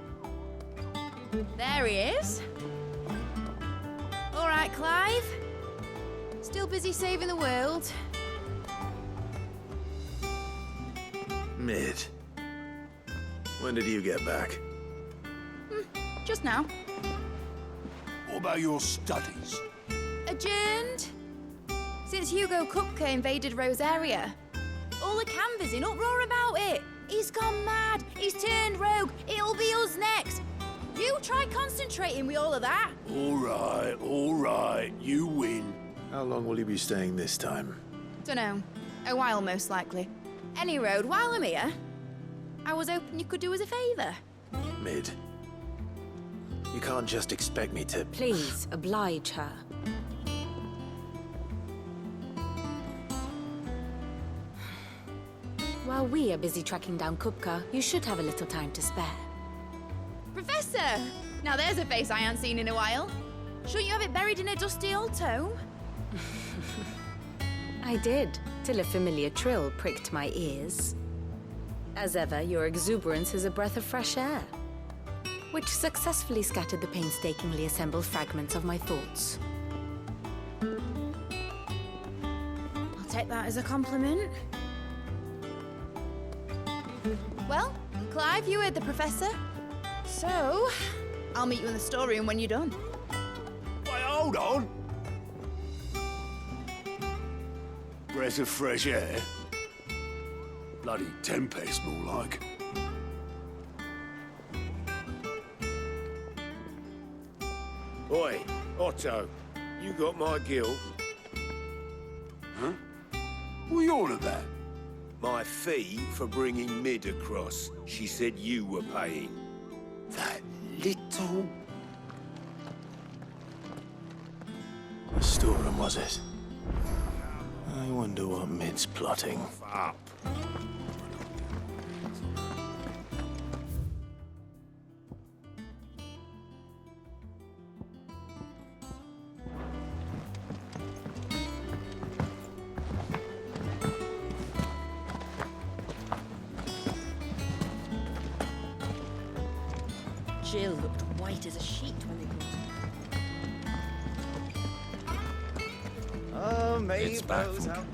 There he is. All right, Clive. Still busy saving the world. Mid. When did you get back? Just now. What about your studies? Adjourned. Since Hugo Kupka invaded Rosaria. All the canvassers in uproar about it. He's gone mad. He's turned rogue. It'll be us next. You try concentrating with all of that. All right. You win. How long will you be staying this time? Dunno. A while, most likely. Any road, while I'm here, I was hoping you could do us a favour. Mid. You can't just expect me to... Please, oblige her. While we are busy tracking down Kupka, you should have a little time to spare. Professor! Now there's a face I haven't seen in a while. Shouldn't you have it buried in a dusty old tome? I did, till a familiar trill pricked my ears. As ever, your exuberance is a breath of fresh air, which successfully scattered the painstakingly assembled fragments of my thoughts. I'll take that as a compliment. Well, Clive, you heard the professor. So, I'll meet you in the storeroom when you're done. Wait, hold on. Breath of fresh air. Bloody tempest, more like. Oi, Otto, you got my guilt? Huh? What are you on about? My fee for bringing Mid across. She said you were paying. That little... The storeroom, was it? I wonder what Mid's plotting. Up. Jill looked white as a sheet when they brought her. Oh, maybe It's back blows from- out.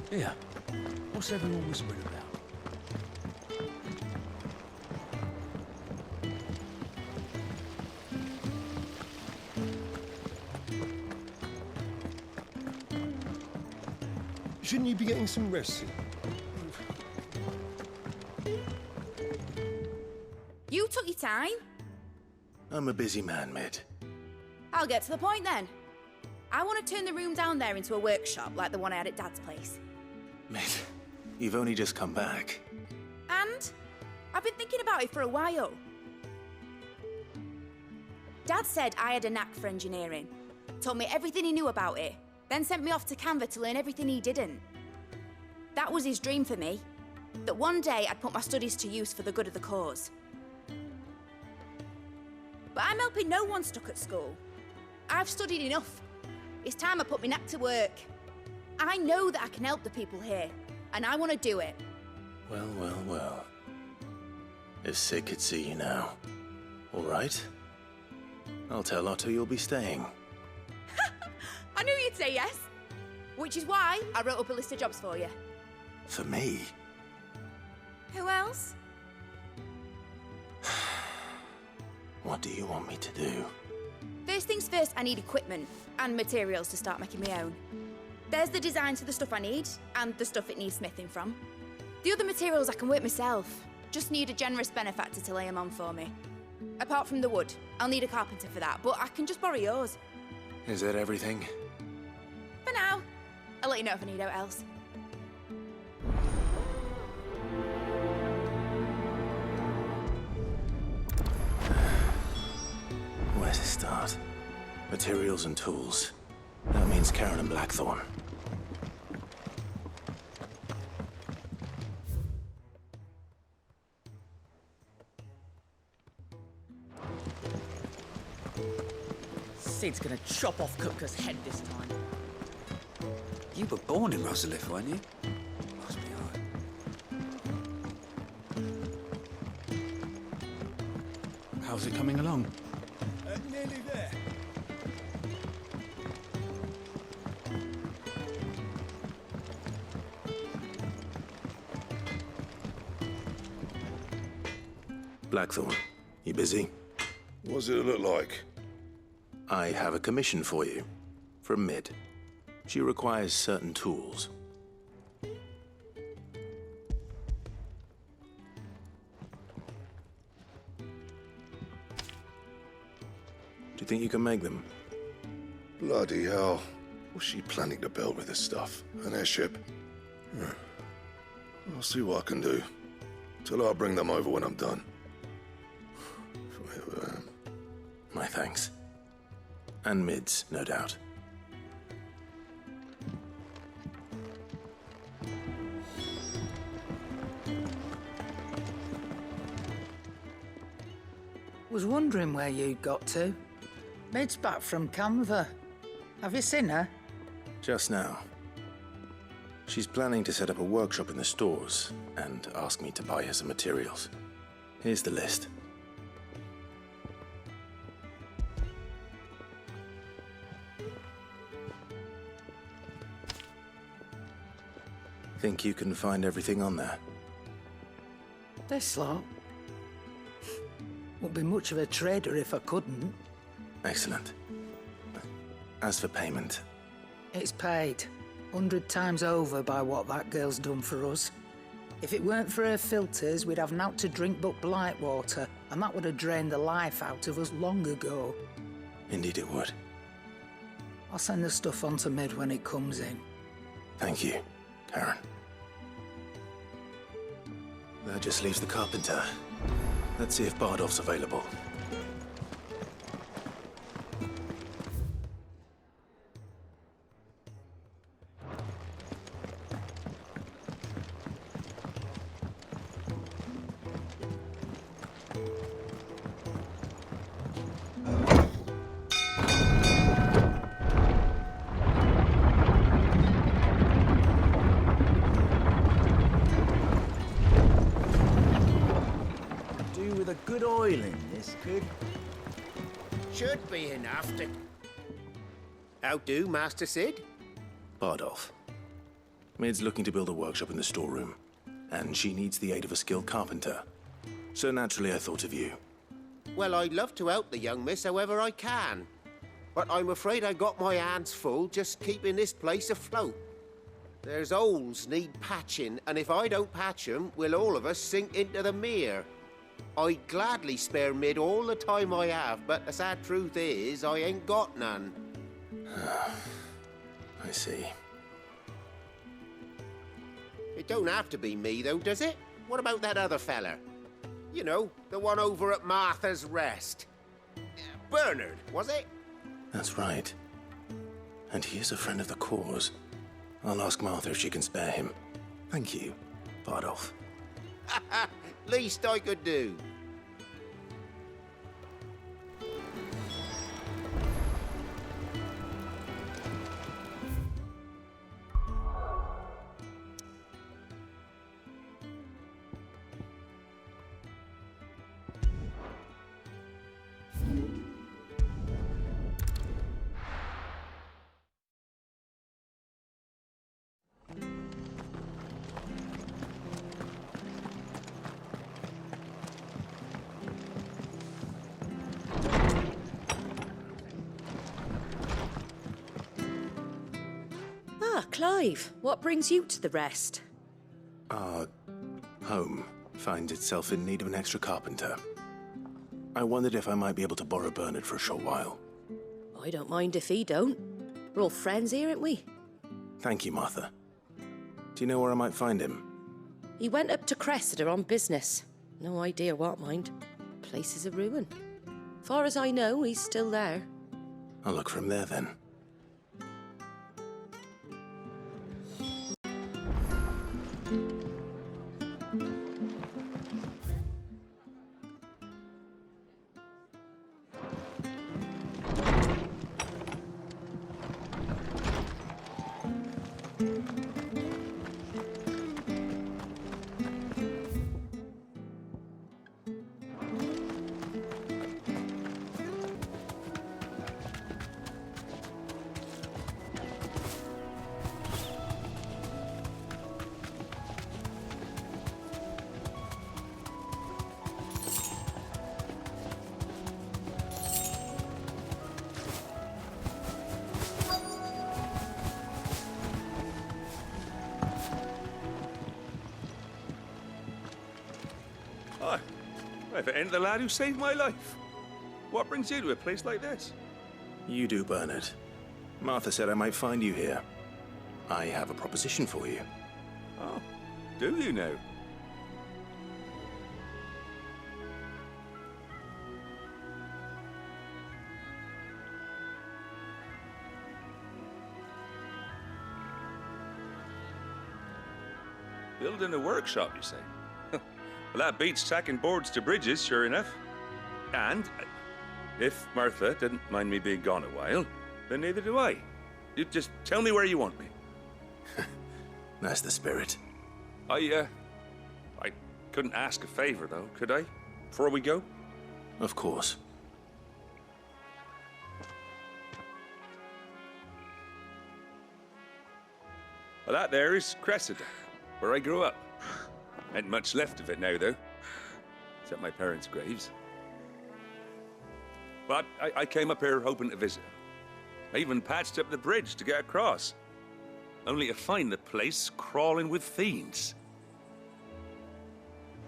Here, what's everyone whispering about? Shouldn't you be getting some rest? You took your time. I'm a busy man, Mid. I'll get to the point then. I want to turn the room down there into a workshop like the one I had at Dad's place. Mid, you've only just come back. And I've been thinking about it for a while. Dad said I had a knack for engineering. Told me everything he knew about it. Then sent me off to Canva to learn everything he didn't. That was his dream for me. That one day I'd put my studies to use for the good of the cause. But I'm helping no one stuck at school. I've studied enough. It's time I put my neck to work. I know that I can help the people here, and I want to do it. Well, well, well. If Sid could see you now. All right. I'll tell Otto you'll be staying. I knew you'd say yes. Which is why I wrote up a list of jobs for you. For me? Who else? What do you want me to do? First things first, I need equipment and materials to start making my own. There's the designs for the stuff I need, and the stuff it needs smithing from. The other materials I can work myself. Just need a generous benefactor to lay them on for me. Apart from the wood, I'll need a carpenter for that, but I can just borrow yours. Is that everything? For now. I'll let you know if I need out else. Where to start? Materials and tools. That means Karen and Blackthorne. Sid's gonna chop off Kupka's head this time. You were born in Rosalith, weren't you? Must be hard. How's it coming along? Nearly there. Blackthorne, you busy? What's it look like? I have a commission for you. From Mid. She requires certain tools. Do you think you can make them? Bloody hell. What's she planning to build with this stuff? An airship? I'll see what I can do. Till I'll bring them over when I'm done. If I ever am. My thanks. And Mid's, no doubt. Was wondering where you'd got to. Mid's back from Canva. Have you seen her? Just now. She's planning to set up a workshop in the stores and ask me to buy her some materials. Here's the list. Think you can find everything on there? This lot. Wouldn't be much of a trader if I couldn't. Excellent. As for payment... It's paid. 100 times over by what that girl's done for us. If it weren't for her filters, we'd have naught to drink but blight water, and that would have drained the life out of us long ago. Indeed it would. I'll send the stuff on to Mid when it comes in. Thank you, Karen. That just leaves the carpenter. Let's see if Bardolph's available. Good oil in this, could? Should be enough to... How do, Master Sid? Bardolph. Mid's looking to build a workshop in the storeroom, and she needs the aid of a skilled carpenter. So naturally I thought of you. Well, I'd love to help the young miss however I can. But I'm afraid I got my hands full just keeping this place afloat. There's holes need patching, and if I don't patch them, we'll all of us sink into the mere. I'd gladly spare Mid all the time I have, but the sad truth is, I ain't got none. I see. It don't have to be me, though, does it? What about that other fella? You know, the one over at Martha's Rest. Bernard, was it? That's right. And he is a friend of the cause. I'll ask Martha if she can spare him. Thank you, Bardolph. Least I could do. Ah, Clive, what brings you to the rest? Our home finds itself in need of an extra carpenter. I wondered if I might be able to borrow Bernard for a short while. I don't mind if he don't. We're all friends here, aren't we? Thank you, Martha. Do you know where I might find him? He went up to Cressida on business. No idea what, mind. Place is a ruin. Far as I know, he's still there. I'll look for him there, then. If it ain't the lad who saved my life. What brings you to a place like this? You do, Bernard. Martha said I might find you here. I have a proposition for you. Oh, do you now? Building a workshop, you say? Well, that beats tacking boards to bridges, sure enough. And if Martha didn't mind me being gone a while, then neither do I. You just tell me where you want me. That's the spirit. I couldn't ask a favor, though, could I? Before we go? Of course. Well, that there is Cressida, where I grew up. Ain't much left of it now, though. Except my parents' graves. But I came up here hoping to visit. I even patched up the bridge to get across. Only to find the place crawling with fiends.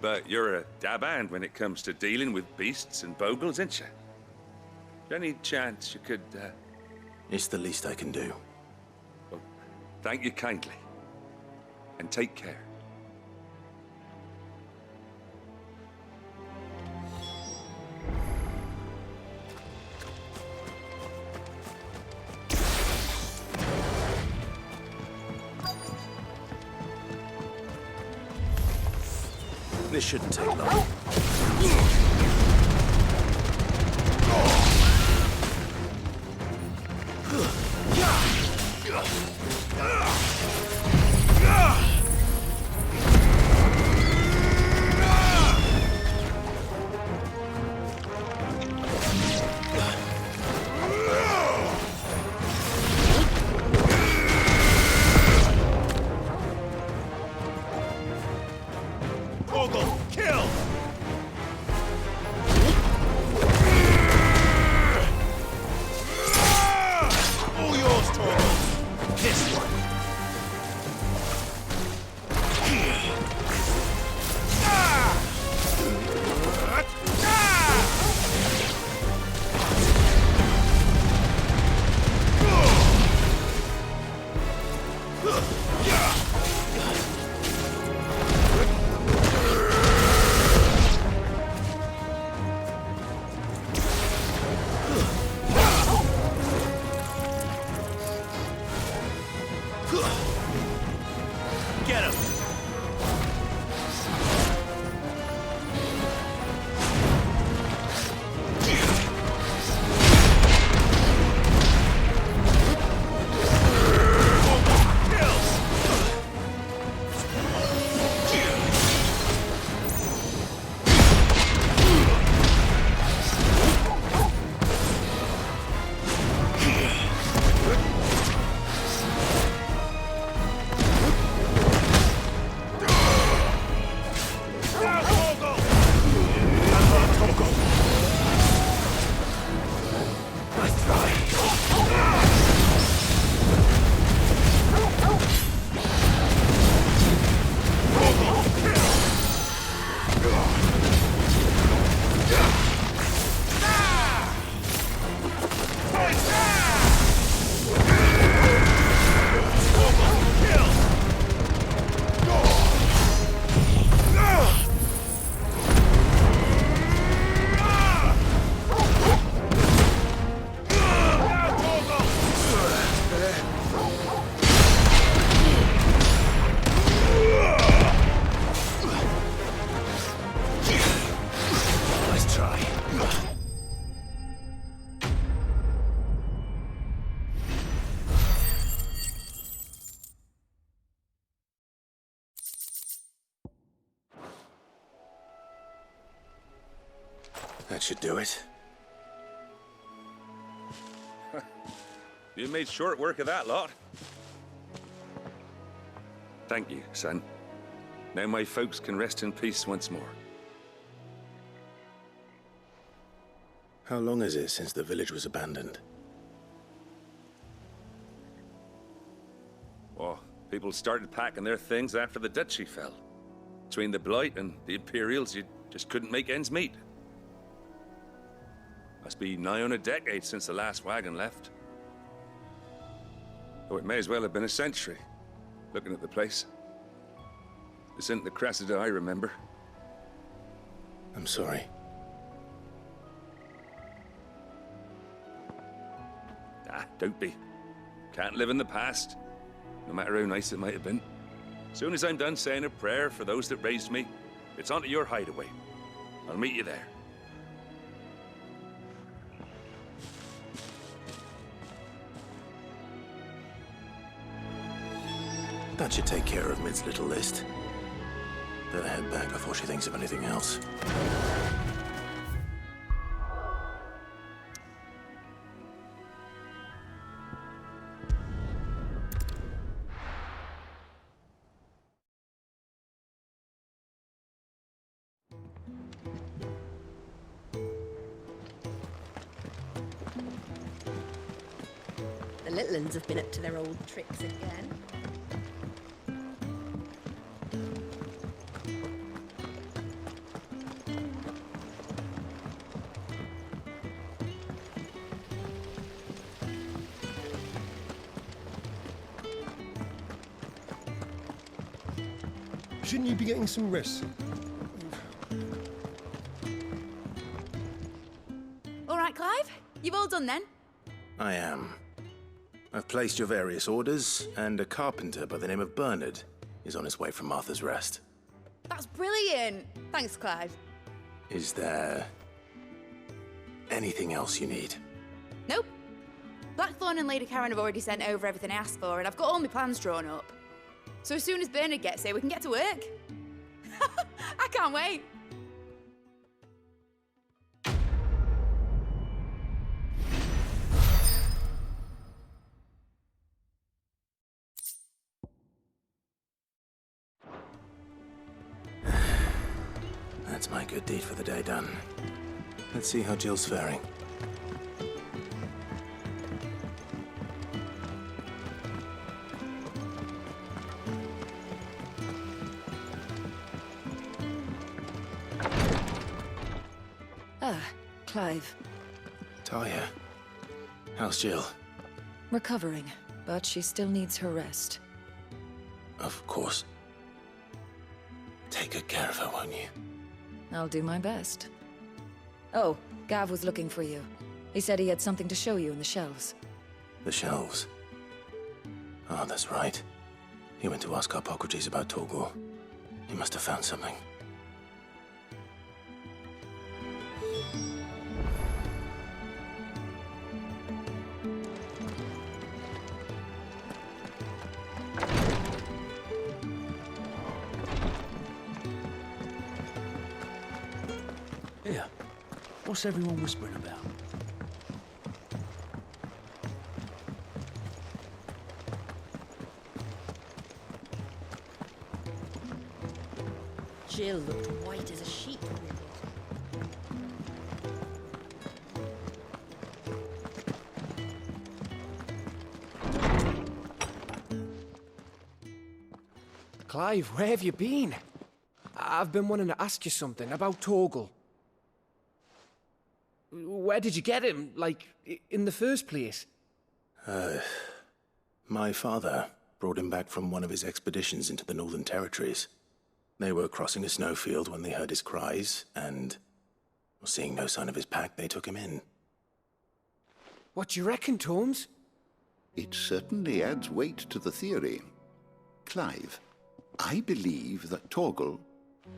But you're a dab hand when it comes to dealing with beasts and bogles, ain't you? Any chance you could, It's the least I can do. Well, thank you kindly. And take care. This shouldn't take long. Torgal, kill! All yours, Torgal. This one. Get him! That should do it. You made short work of that lot. Thank you, son. Now my folks can rest in peace once more. How long is it since the village was abandoned? Oh, people started packing their things after the duchy fell. Between the Blight and the Imperials, you just couldn't make ends meet. Must be nigh on a decade since the last wagon left. Oh, it may as well have been a century, looking at the place. This isn't the Cressida I remember. I'm sorry. Ah, don't be. Can't live in the past, no matter how nice it might have been. Soon as I'm done saying a prayer for those that raised me, it's on to your hideaway. I'll meet you there. That should take care of Mid's little list. Better head back before she thinks of anything else. The little uns have been up to their old tricks again. Shouldn't you be getting some rest? All right, Clive? You've all done then? I am. I've placed your various orders, and a carpenter by the name of Bernard is on his way from Martha's Rest. That's brilliant! Thanks, Clive. Is there anything else you need? Nope. Blackthorne and Lady Karen have already sent over everything I asked for, and I've got all my plans drawn up. So as soon as Bernard gets here, we can get to work. I can't wait. That's my good deed for the day done. Let's see how Jill's faring. Clive. Talia. How's Jill? Recovering, but she still needs her rest. Of course. Take good care of her, won't you? I'll do my best. Oh, Gav was looking for you. He said he had something to show you in the shelves. The shelves? Ah, that's right. He went to ask Hippocrates about Torgal. He must have found something. Here, what's everyone whispering about? Jill looked white as a sheet. Clive, where have you been? I've been wanting to ask you something about Torgal. Where did you get him, like, in the first place? My father brought him back from one of his expeditions into the Northern Territories. They were crossing a snowfield when they heard his cries, and, seeing no sign of his pack, they took him in. What do you reckon, Torms? It certainly adds weight to the theory. Clive, I believe that Torgal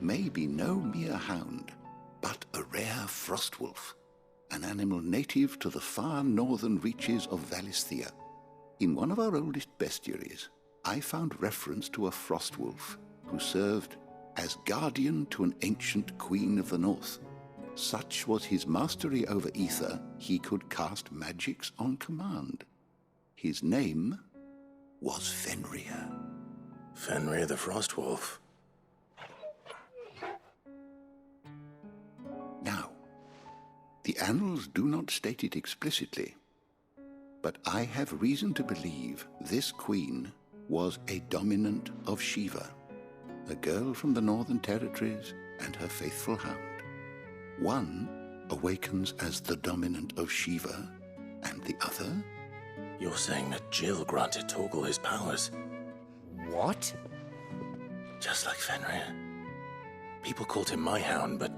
may be no mere hound, but a rare frostwolf, an animal native to the far northern reaches of Valisthea. In one of our oldest bestiaries, I found reference to a frostwolf who served as guardian to an ancient queen of the north. Such was his mastery over ether, he could cast magics on command. His name was Fenrir. Fenrir the Frostwolf. Now, the annals do not state it explicitly, but I have reason to believe this queen was a dominant of Shiva, a girl from the Northern Territories and her faithful hound. One awakens as the dominant of Shiva, and the other? You're saying that Jill granted Torgal his powers? What? Just like Fenrir. People called him my hound, but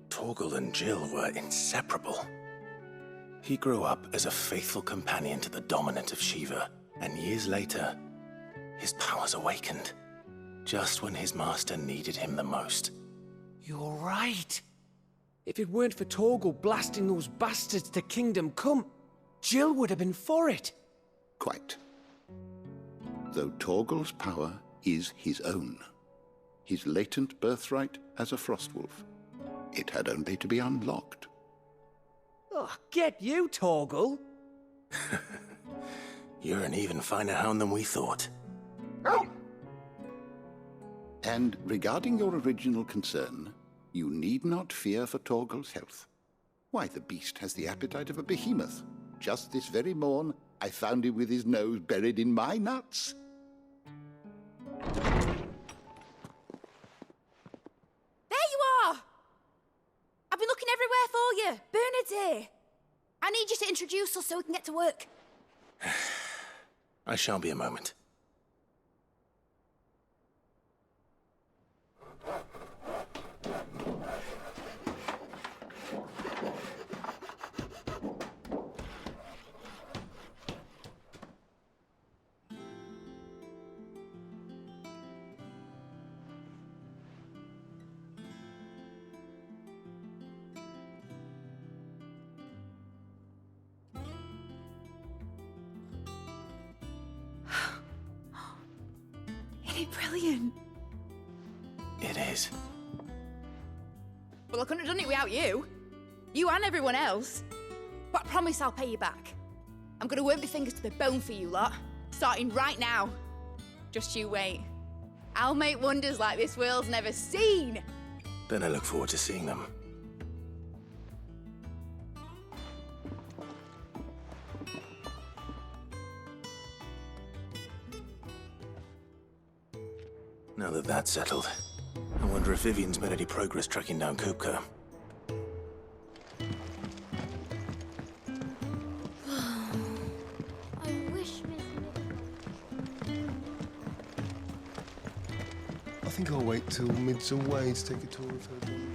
Torgal and Jill were inseparable. He grew up as a faithful companion to the dominant of Shiva, and years later, his powers awakened, just when his master needed him the most. You're right. If it weren't for Torgal blasting those bastards to Kingdom Come, Jill would have been for it. Quite. Though Torgal's power is his own, his latent birthright as a Frostwolf. It had only to be unlocked. Oh, get you, Torgal! You're an even finer hound than we thought. And regarding your original concern, you need not fear for Torgal's health. Why, the beast has the appetite of a behemoth. Just this very morn, I found him with his nose buried in my nuts. There you are! I've been looking everywhere for you. Bernard's here. I need you to introduce us so we can get to work. I shall be a moment. Isn't it brilliant? It is. Well, I couldn't have done it without you. You and everyone else. But I promise I'll pay you back. I'm gonna work my fingers to the bone for you lot, starting right now. Just you wait. I'll make wonders like this world's never seen. Then I look forward to seeing them. Now that that's settled, I wonder if Vivian's made any progress tracking down Kupka. I wish I think I'll wait till Mid's away to take a tour of her dorm.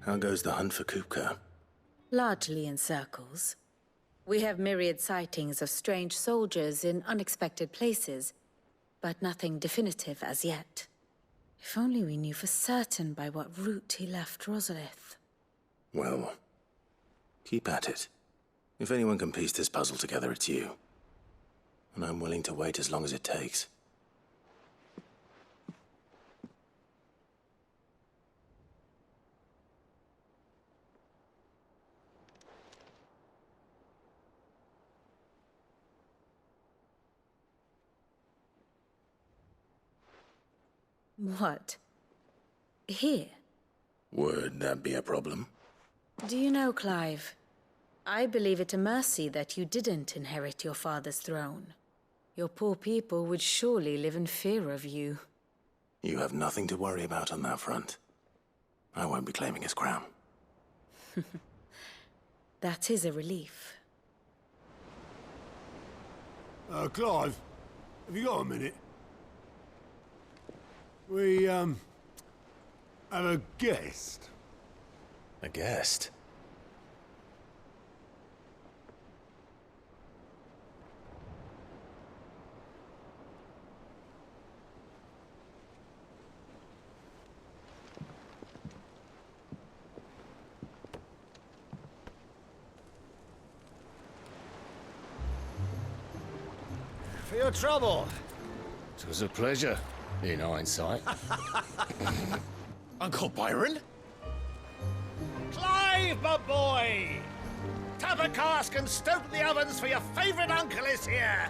How goes the hunt for Kupka? Largely in circles. We have myriad sightings of strange soldiers in unexpected places, but nothing definitive as yet. If only we knew for certain by what route he left Rosalith. Well, keep at it. If anyone can piece this puzzle together, it's you. And I'm willing to wait as long as it takes. What? Here? Would that be a problem? Do you know, Clive? I believe it a mercy that you didn't inherit your father's throne. Your poor people would surely live in fear of you. You have nothing to worry about on that front. I won't be claiming his crown. That is a relief. Clive, have you got a minute? We, have a guest. A guest? for your trouble. It was a pleasure, in hindsight. Uncle Byron? Clive, my boy! Tap a cask and stoke the ovens, for your favourite uncle is here!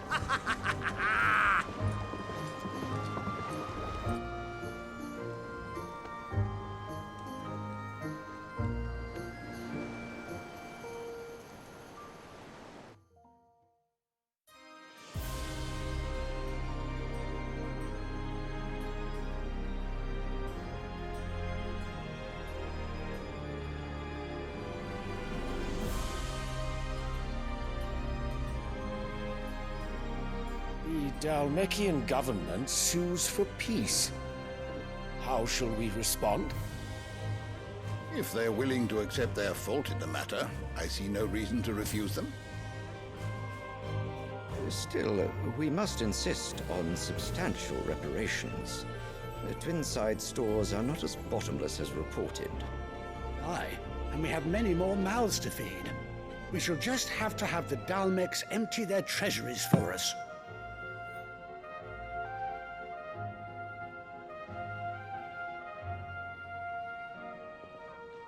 The Dalmekian government sues for peace. How shall we respond? If they're willing to accept their fault in the matter, I see no reason to refuse them. Still, we must insist on substantial reparations. The Twinside stores are not as bottomless as reported. Aye, and we have many more mouths to feed. We shall just have to have the Dalmeks empty their treasuries for us.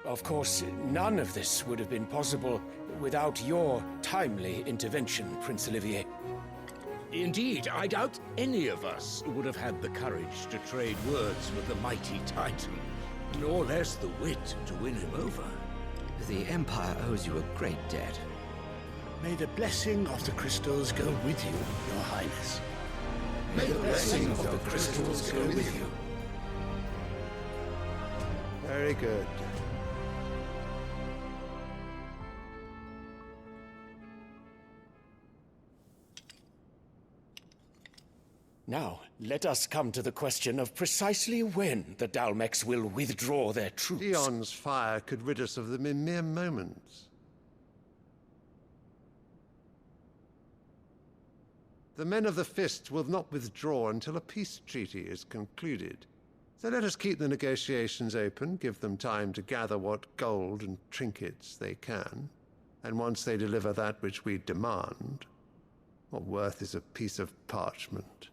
Of course, none of this would have been possible without your timely intervention, Prince Olivier. Indeed, I doubt any of us would have had the courage to trade words with the mighty Titan, nor less the wit to win him over. The Empire owes you a great debt. May the blessing of the crystals go with you, Your Highness. May the blessing of the crystals go with you. Very good. Now, let us come to the question of precisely when the Dalmeks will withdraw their troops. Dion's fire could rid us of them in mere moments. The men of the Fist will not withdraw until a peace treaty is concluded. So let us keep the negotiations open, give them time to gather what gold and trinkets they can, and once they deliver that which we demand, what worth is a piece of parchment?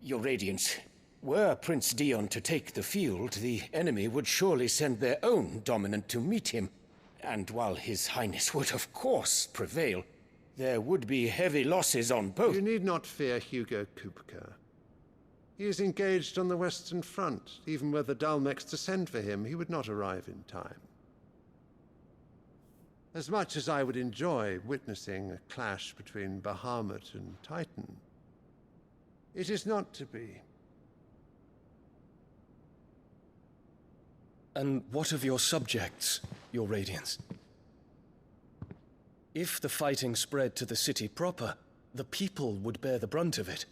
Your Radiance, were Prince Dion to take the field, the enemy would surely send their own dominant to meet him. And while His Highness would of course prevail, there would be heavy losses on both. You need not fear Hugo Kupka. He is engaged on the Western Front. Even were the Dalmeks to send for him, he would not arrive in time. As much as I would enjoy witnessing a clash between Bahamut and Titan, it is not to be. And what of your subjects, Your Radiance? If the fighting spread to the city proper, the people would bear the brunt of it.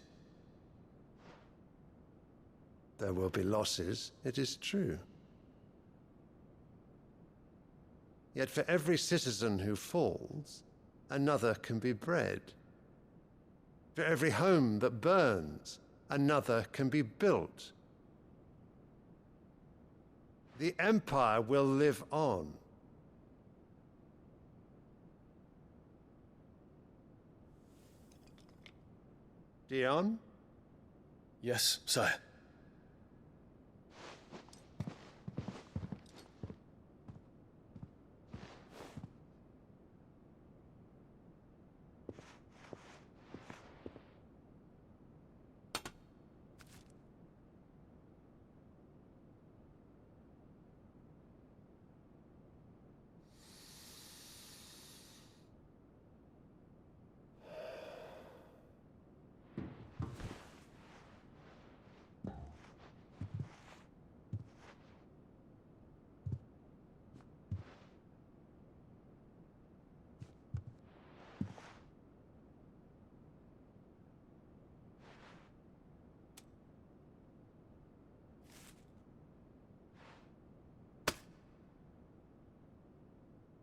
There will be losses, it is true. Yet for every citizen who falls, another can be bred. For every home that burns, another can be built. The Empire will live on. Dion? Yes, sire.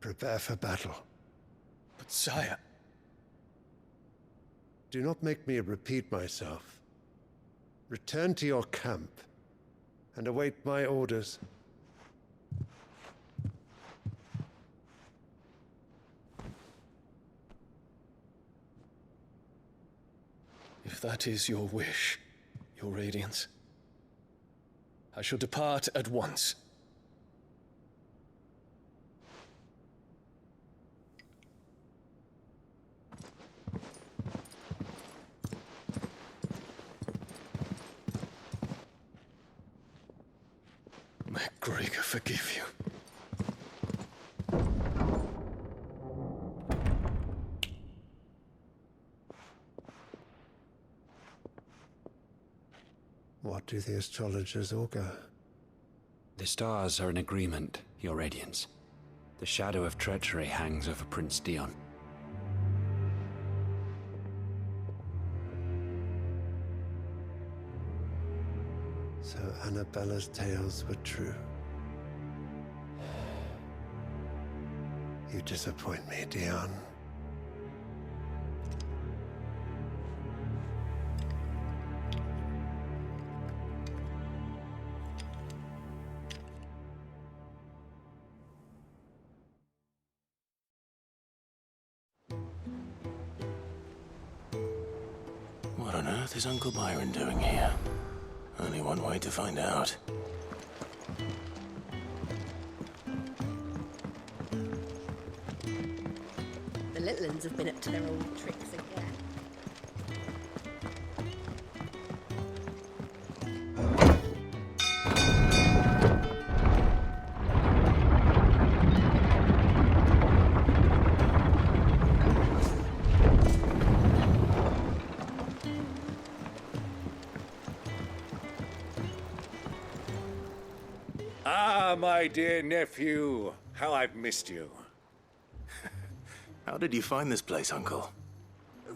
Prepare for battle. But sire... Do not make me repeat myself. Return to your camp and await my orders. If that is your wish, Your Radiance, I shall depart at once. May Gregor forgive you. What do the astrologers augur? The stars are in agreement, Your Radiance. The shadow of treachery hangs over Prince Dion. So Annabella's tales were true. You disappoint me, Dion. What on earth is Uncle Byron doing here? Only one way to find out. The little ones have been up to their old tricks again. Ah, my dear nephew, how I've missed you. How did you find this place, Uncle?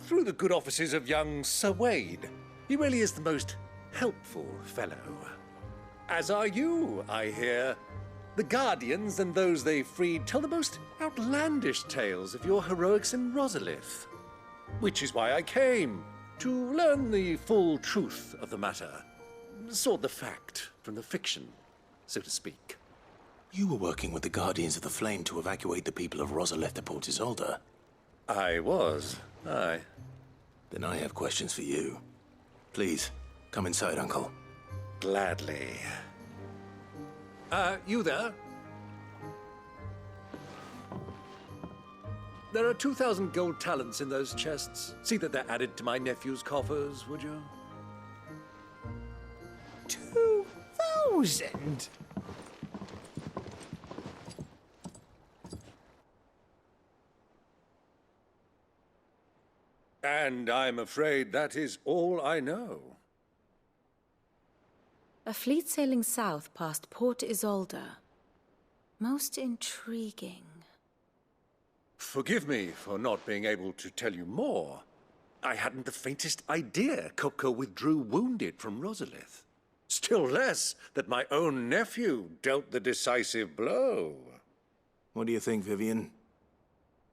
Through the good offices of young Sir Wade. He really is the most helpful fellow. As are you, I hear. The Guardians and those they freed tell the most outlandish tales of your heroics in Rosalith. Which is why I came, to learn the full truth of the matter. Sort the fact from the fiction, so to speak. You were working with the Guardians of the Flame to evacuate the people of Rosalith to Port Isolde. I was, aye. Then I have questions for you. Please, come inside, Uncle. Gladly. You there? There are 2,000 gold talents in those chests. See that they're added to my nephew's coffers, would you? 2,000? And I'm afraid that is all I know. A fleet sailing south past Port Isolde. Most intriguing. Forgive me for not being able to tell you more. I hadn't the faintest idea Kupka withdrew wounded from Rosalith. Still less that my own nephew dealt the decisive blow. What do you think, Vivian?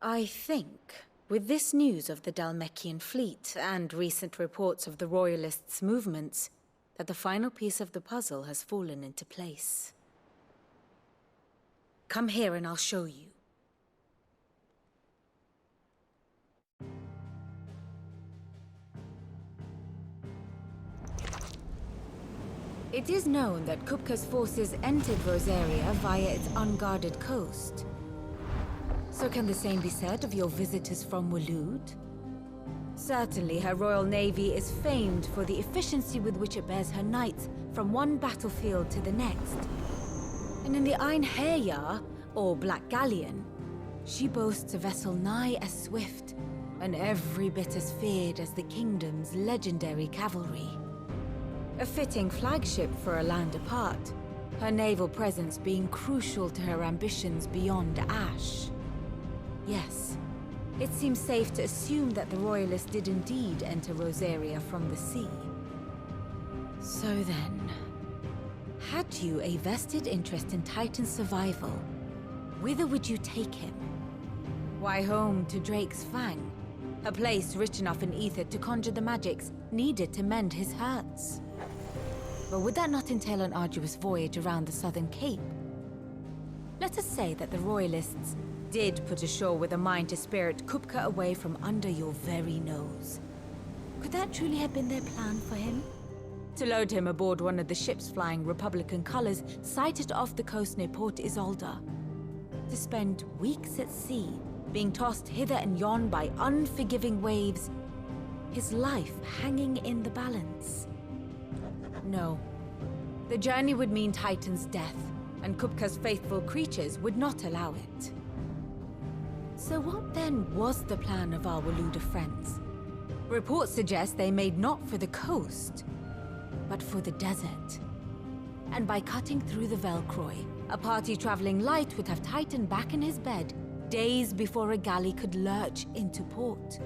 I think, with this news of the Dhalmekian fleet and recent reports of the royalists' movements, that the final piece of the puzzle has fallen into place. Come here and I'll show you. It is known that Kupka's forces entered Rosaria via its unguarded coast. So can the same be said of your visitors from Waloeder? Certainly her royal navy is famed for the efficiency with which it bears her knights from one battlefield to the next. And in the Einherjar, or Black Galleon, she boasts a vessel nigh as swift and every bit as feared as the kingdom's legendary cavalry. A fitting flagship for a land apart, her naval presence being crucial to her ambitions beyond Ash. Yes, it seems safe to assume that the Royalists did indeed enter Rosaria from the sea. So then, had you a vested interest in Titan's survival, whither would you take him? Why, home to Drake's Fang, a place rich enough in ether to conjure the magics needed to mend his hurts. But would that not entail an arduous voyage around the southern cape? Let us say that the Royalists did put ashore with a mind to spirit Kupka away from under your very nose. Could that truly have been their plan for him? To load him aboard one of the ships flying Republican colors sighted off the coast near Port Isolde. To spend weeks at sea, being tossed hither and yon by unforgiving waves, his life hanging in the balance. No. The journey would mean Titan's death, and Kupka's faithful creatures would not allow it. So what then was the plan of our Waloeder friends? Reports suggest they made not for the coast, but for the desert. And by cutting through the Velcroy, a party traveling light would have Titan back in his bed days before a galley could lurch into port.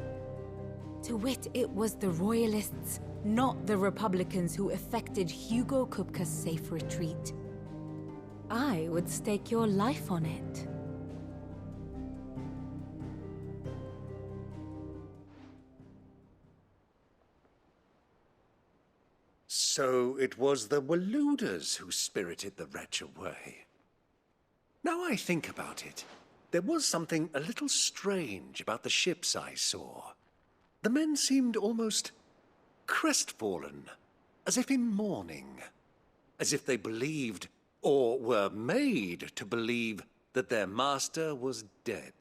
To wit, it was the royalists, not the Republicans, who effected Hugo Kupka's safe retreat. I would stake your life on it. So it was the Waloeders who spirited the wretch away. Now I think about it, there was something a little strange about the ships I saw. The men seemed almost crestfallen, as if in mourning, as if they believed, or were made to believe, that their master was dead.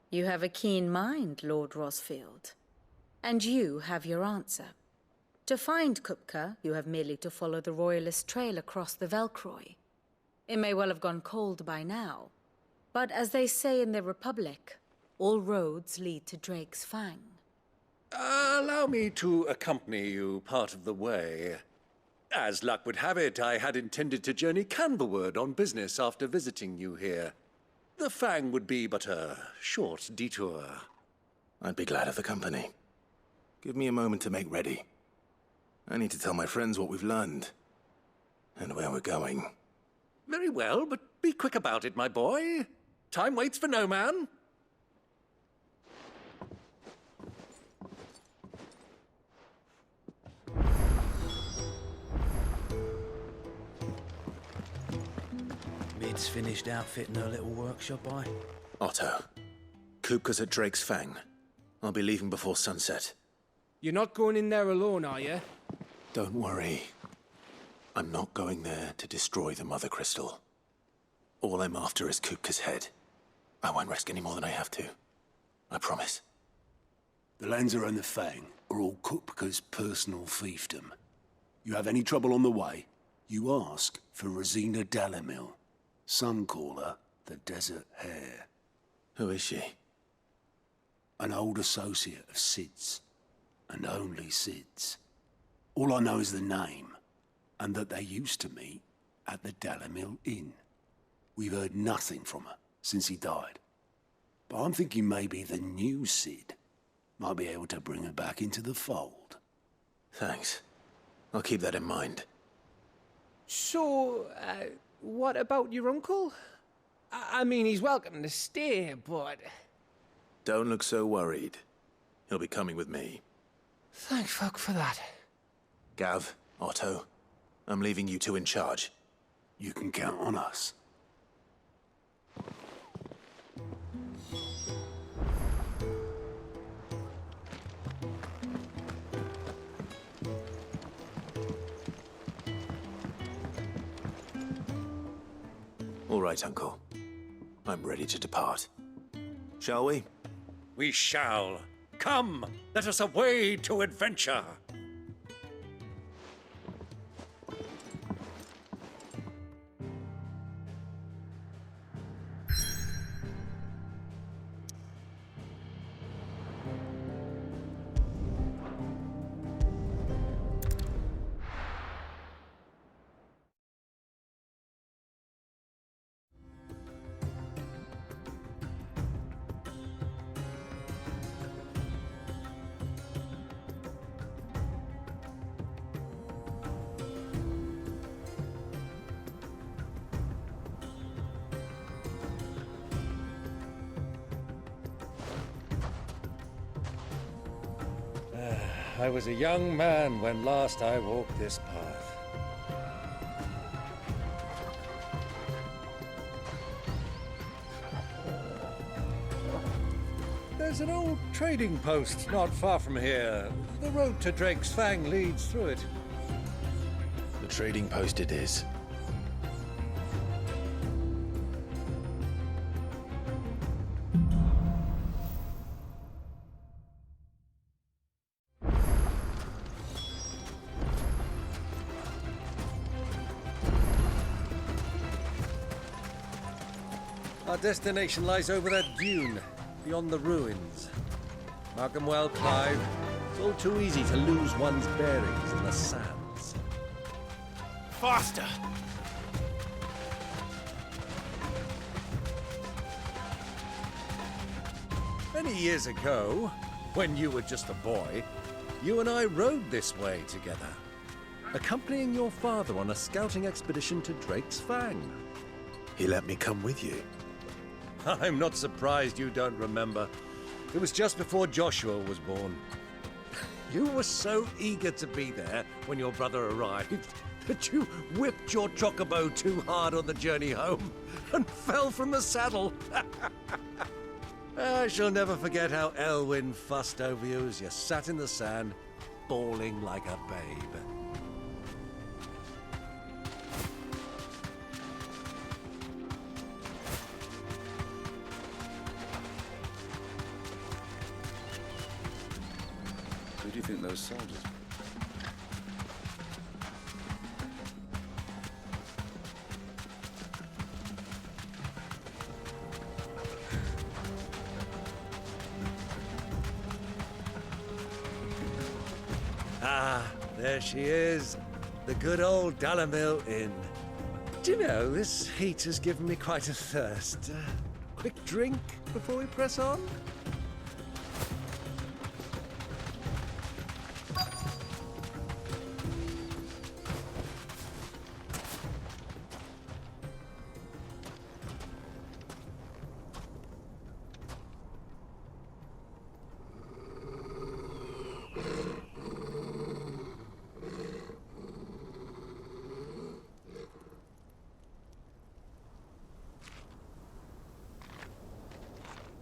You have a keen mind, Lord Rosfield. And you have your answer. To find Kupka, you have merely to follow the royalist trail across the Velcroy. It may well have gone cold by now, but as they say in the Republic, all roads lead to Drake's Fang. Allow me to accompany you part of the way. As luck would have it, I had intended to journey Canberward on business after visiting you here. The Fang would be but a short detour. I'd be glad of the company. Give me a moment to make ready. I need to tell my friends what we've learned, and where we're going. Very well, but be quick about it, my boy. Time waits for no man. Mid's finished outfitting her little workshop, Otto, Kupka's at Drake's Fang. I'll be leaving before sunset. You're not going in there alone, are you? Don't worry. I'm not going there to destroy the Mother Crystal. All I'm after is Kupka's head. I won't risk any more than I have to. I promise. The lands around the Fang are all Kupka's personal fiefdom. You have any trouble on the way, you ask for Rosina Dalamil. Some call her the Desert Hare. Who is she? An old associate of Sid's, and only Sid's. All I know is the name, and that they used to meet at the Dalamil Inn. We've heard nothing from her since he died. But I'm thinking maybe the new Sid might be able to bring her back into the fold. Thanks. I'll keep that in mind. So, what about your uncle? I mean, he's welcome to stay, but... Don't look so worried. He'll be coming with me. Thank fuck for that. Gav, Otto, I'm leaving you two in charge. You can count on us. All right, Uncle. I'm ready to depart. Shall we? We shall. Come, let us away to adventure. I was a young man when last I walked this path. There's an old trading post not far from here. The road to Drake's Fang leads through it. The trading post it is. Our destination lies over that dune, beyond the ruins. Mark 'em well, Clive. It's all too easy to lose one's bearings in the sands. Faster! Many years ago, when you were just a boy, you and I rode this way together, accompanying your father on a scouting expedition to Drake's Fang. He let me come with you. I'm not surprised you don't remember. It was just before Joshua was born. You were so eager to be there when your brother arrived that you whipped your chocobo too hard on the journey home and fell from the saddle. I shall never forget how Elwyn fussed over you as you sat in the sand, bawling like a babe. Who do you think those soldiers were? Ah, there she is. The good old Dalamil Inn. Do you know, this heat has given me quite a thirst. Quick drink before we press on?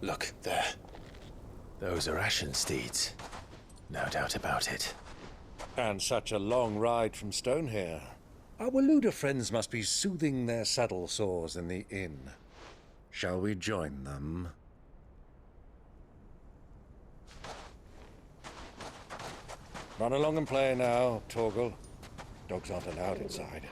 Look, there. Those are ashen steeds. No doubt about it. And such a long ride from Stonehair. Our Waloeder friends must be soothing their saddle sores in the inn. Shall we join them? Run along and play now, Torgal. Dogs aren't allowed inside.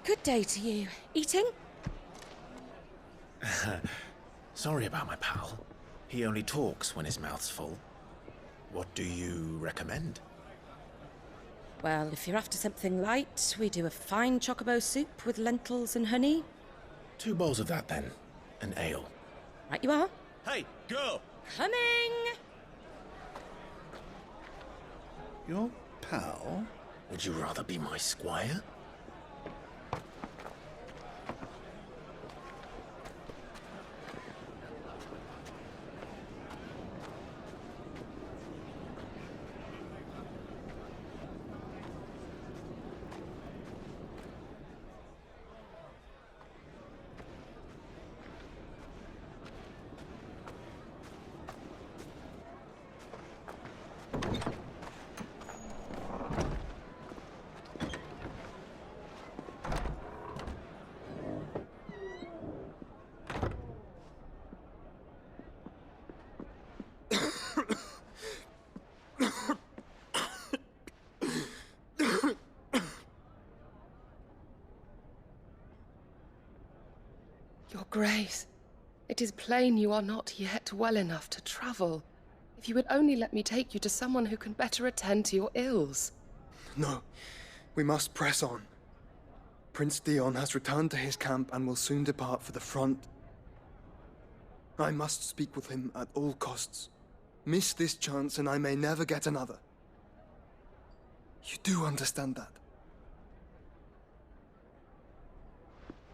Good day to you. Eating? Sorry about my pal. He only talks when his mouth's full. What do you recommend? Well, if you're after something light, we do a fine chocobo soup with lentils and honey. 2 bowls of that, then. An ale. Right you are. Hey, girl! Coming! Your pal? Would you rather be my squire? Your Grace, it is plain you are not yet well enough to travel. If you would only let me take you to someone who can better attend to your ills. No, we must press on. Prince Theon has returned to his camp and will soon depart for the front. I must speak with him at all costs. Miss this chance and I may never get another. You do understand that?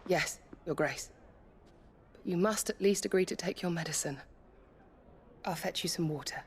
Yes, Your Grace. But you must at least agree to take your medicine. I'll fetch you some water.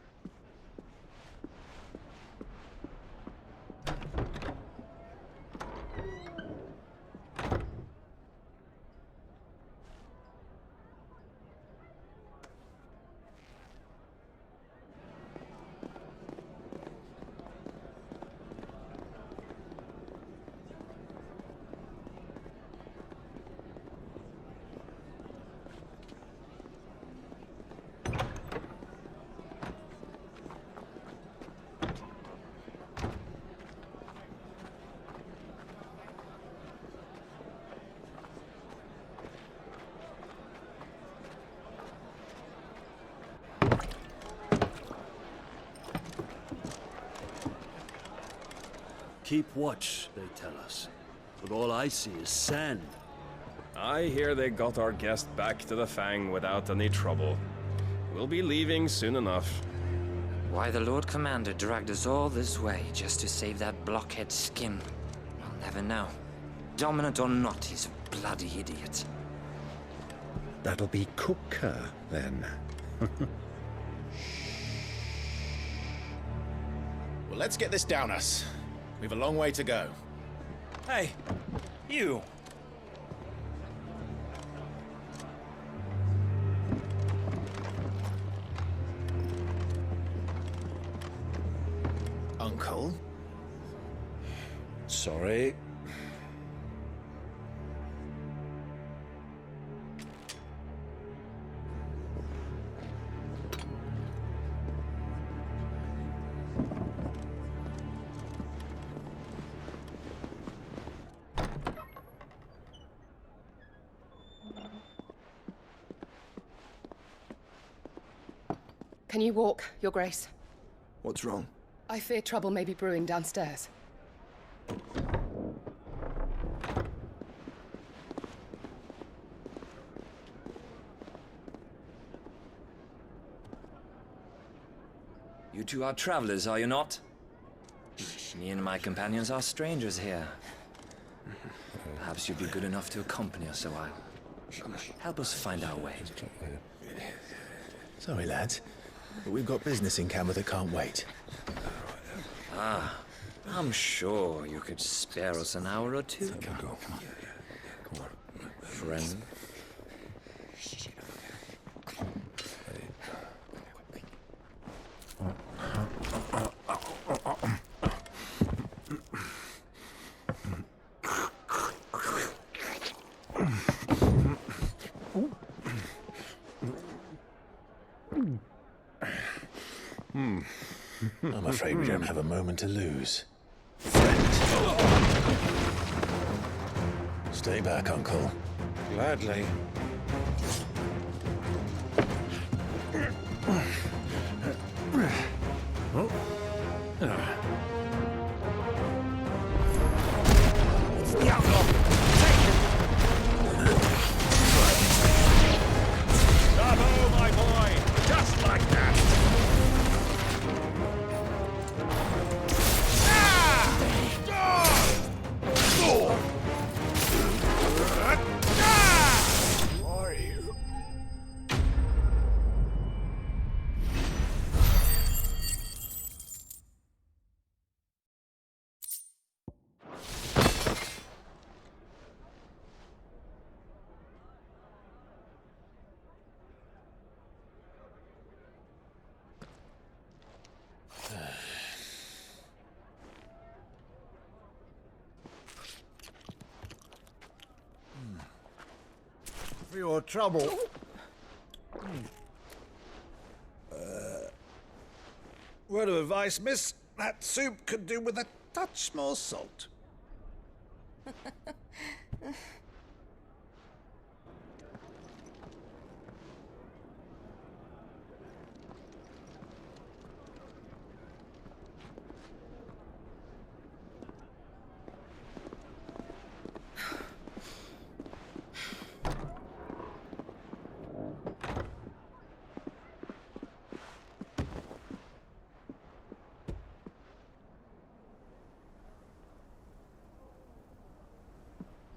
Keep watch, they tell us. But all I see is sand. I hear they got our guest back to the Fang without any trouble. We'll be leaving soon enough. Why the Lord Commander dragged us all this way just to save that blockhead skin, I'll never know. Dominant or not, he's a bloody idiot. That'll be Kupka, then. Well, let's get this down us. We've a long way to go. Hey, you! Uncle? Sorry. Can you walk, Your Grace? What's wrong? I fear trouble may be brewing downstairs. You two are travelers, are you not? Me and my companions are strangers here. Perhaps you'd be good enough to accompany us a while. Help us find our way. Sorry, lads, but we've got business in camera that can't wait. Ah, I'm sure you could spare us an hour or two. Come on. Friend. I'm afraid we don't have a moment to lose. Stay back, Uncle. Gladly. It's the outlaw! Bravo, my boy! Just like that! For your trouble. Word of advice, miss. That soup could do with a touch more salt.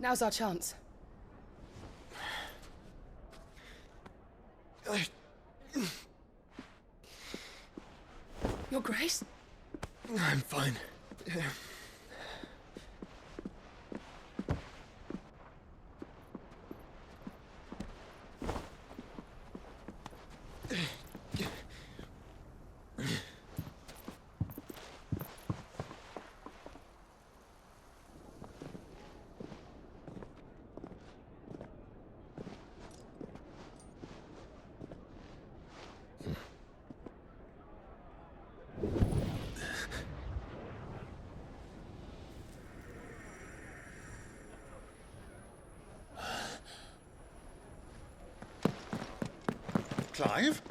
Now's our chance. Your Grace? I'm fine. Clive?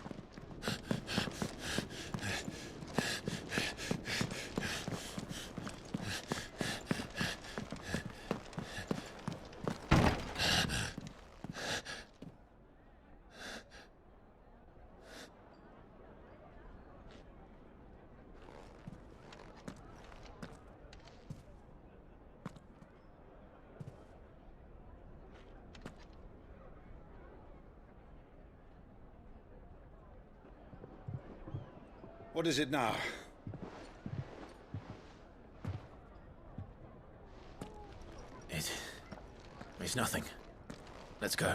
What is it now? It's nothing. Let's go.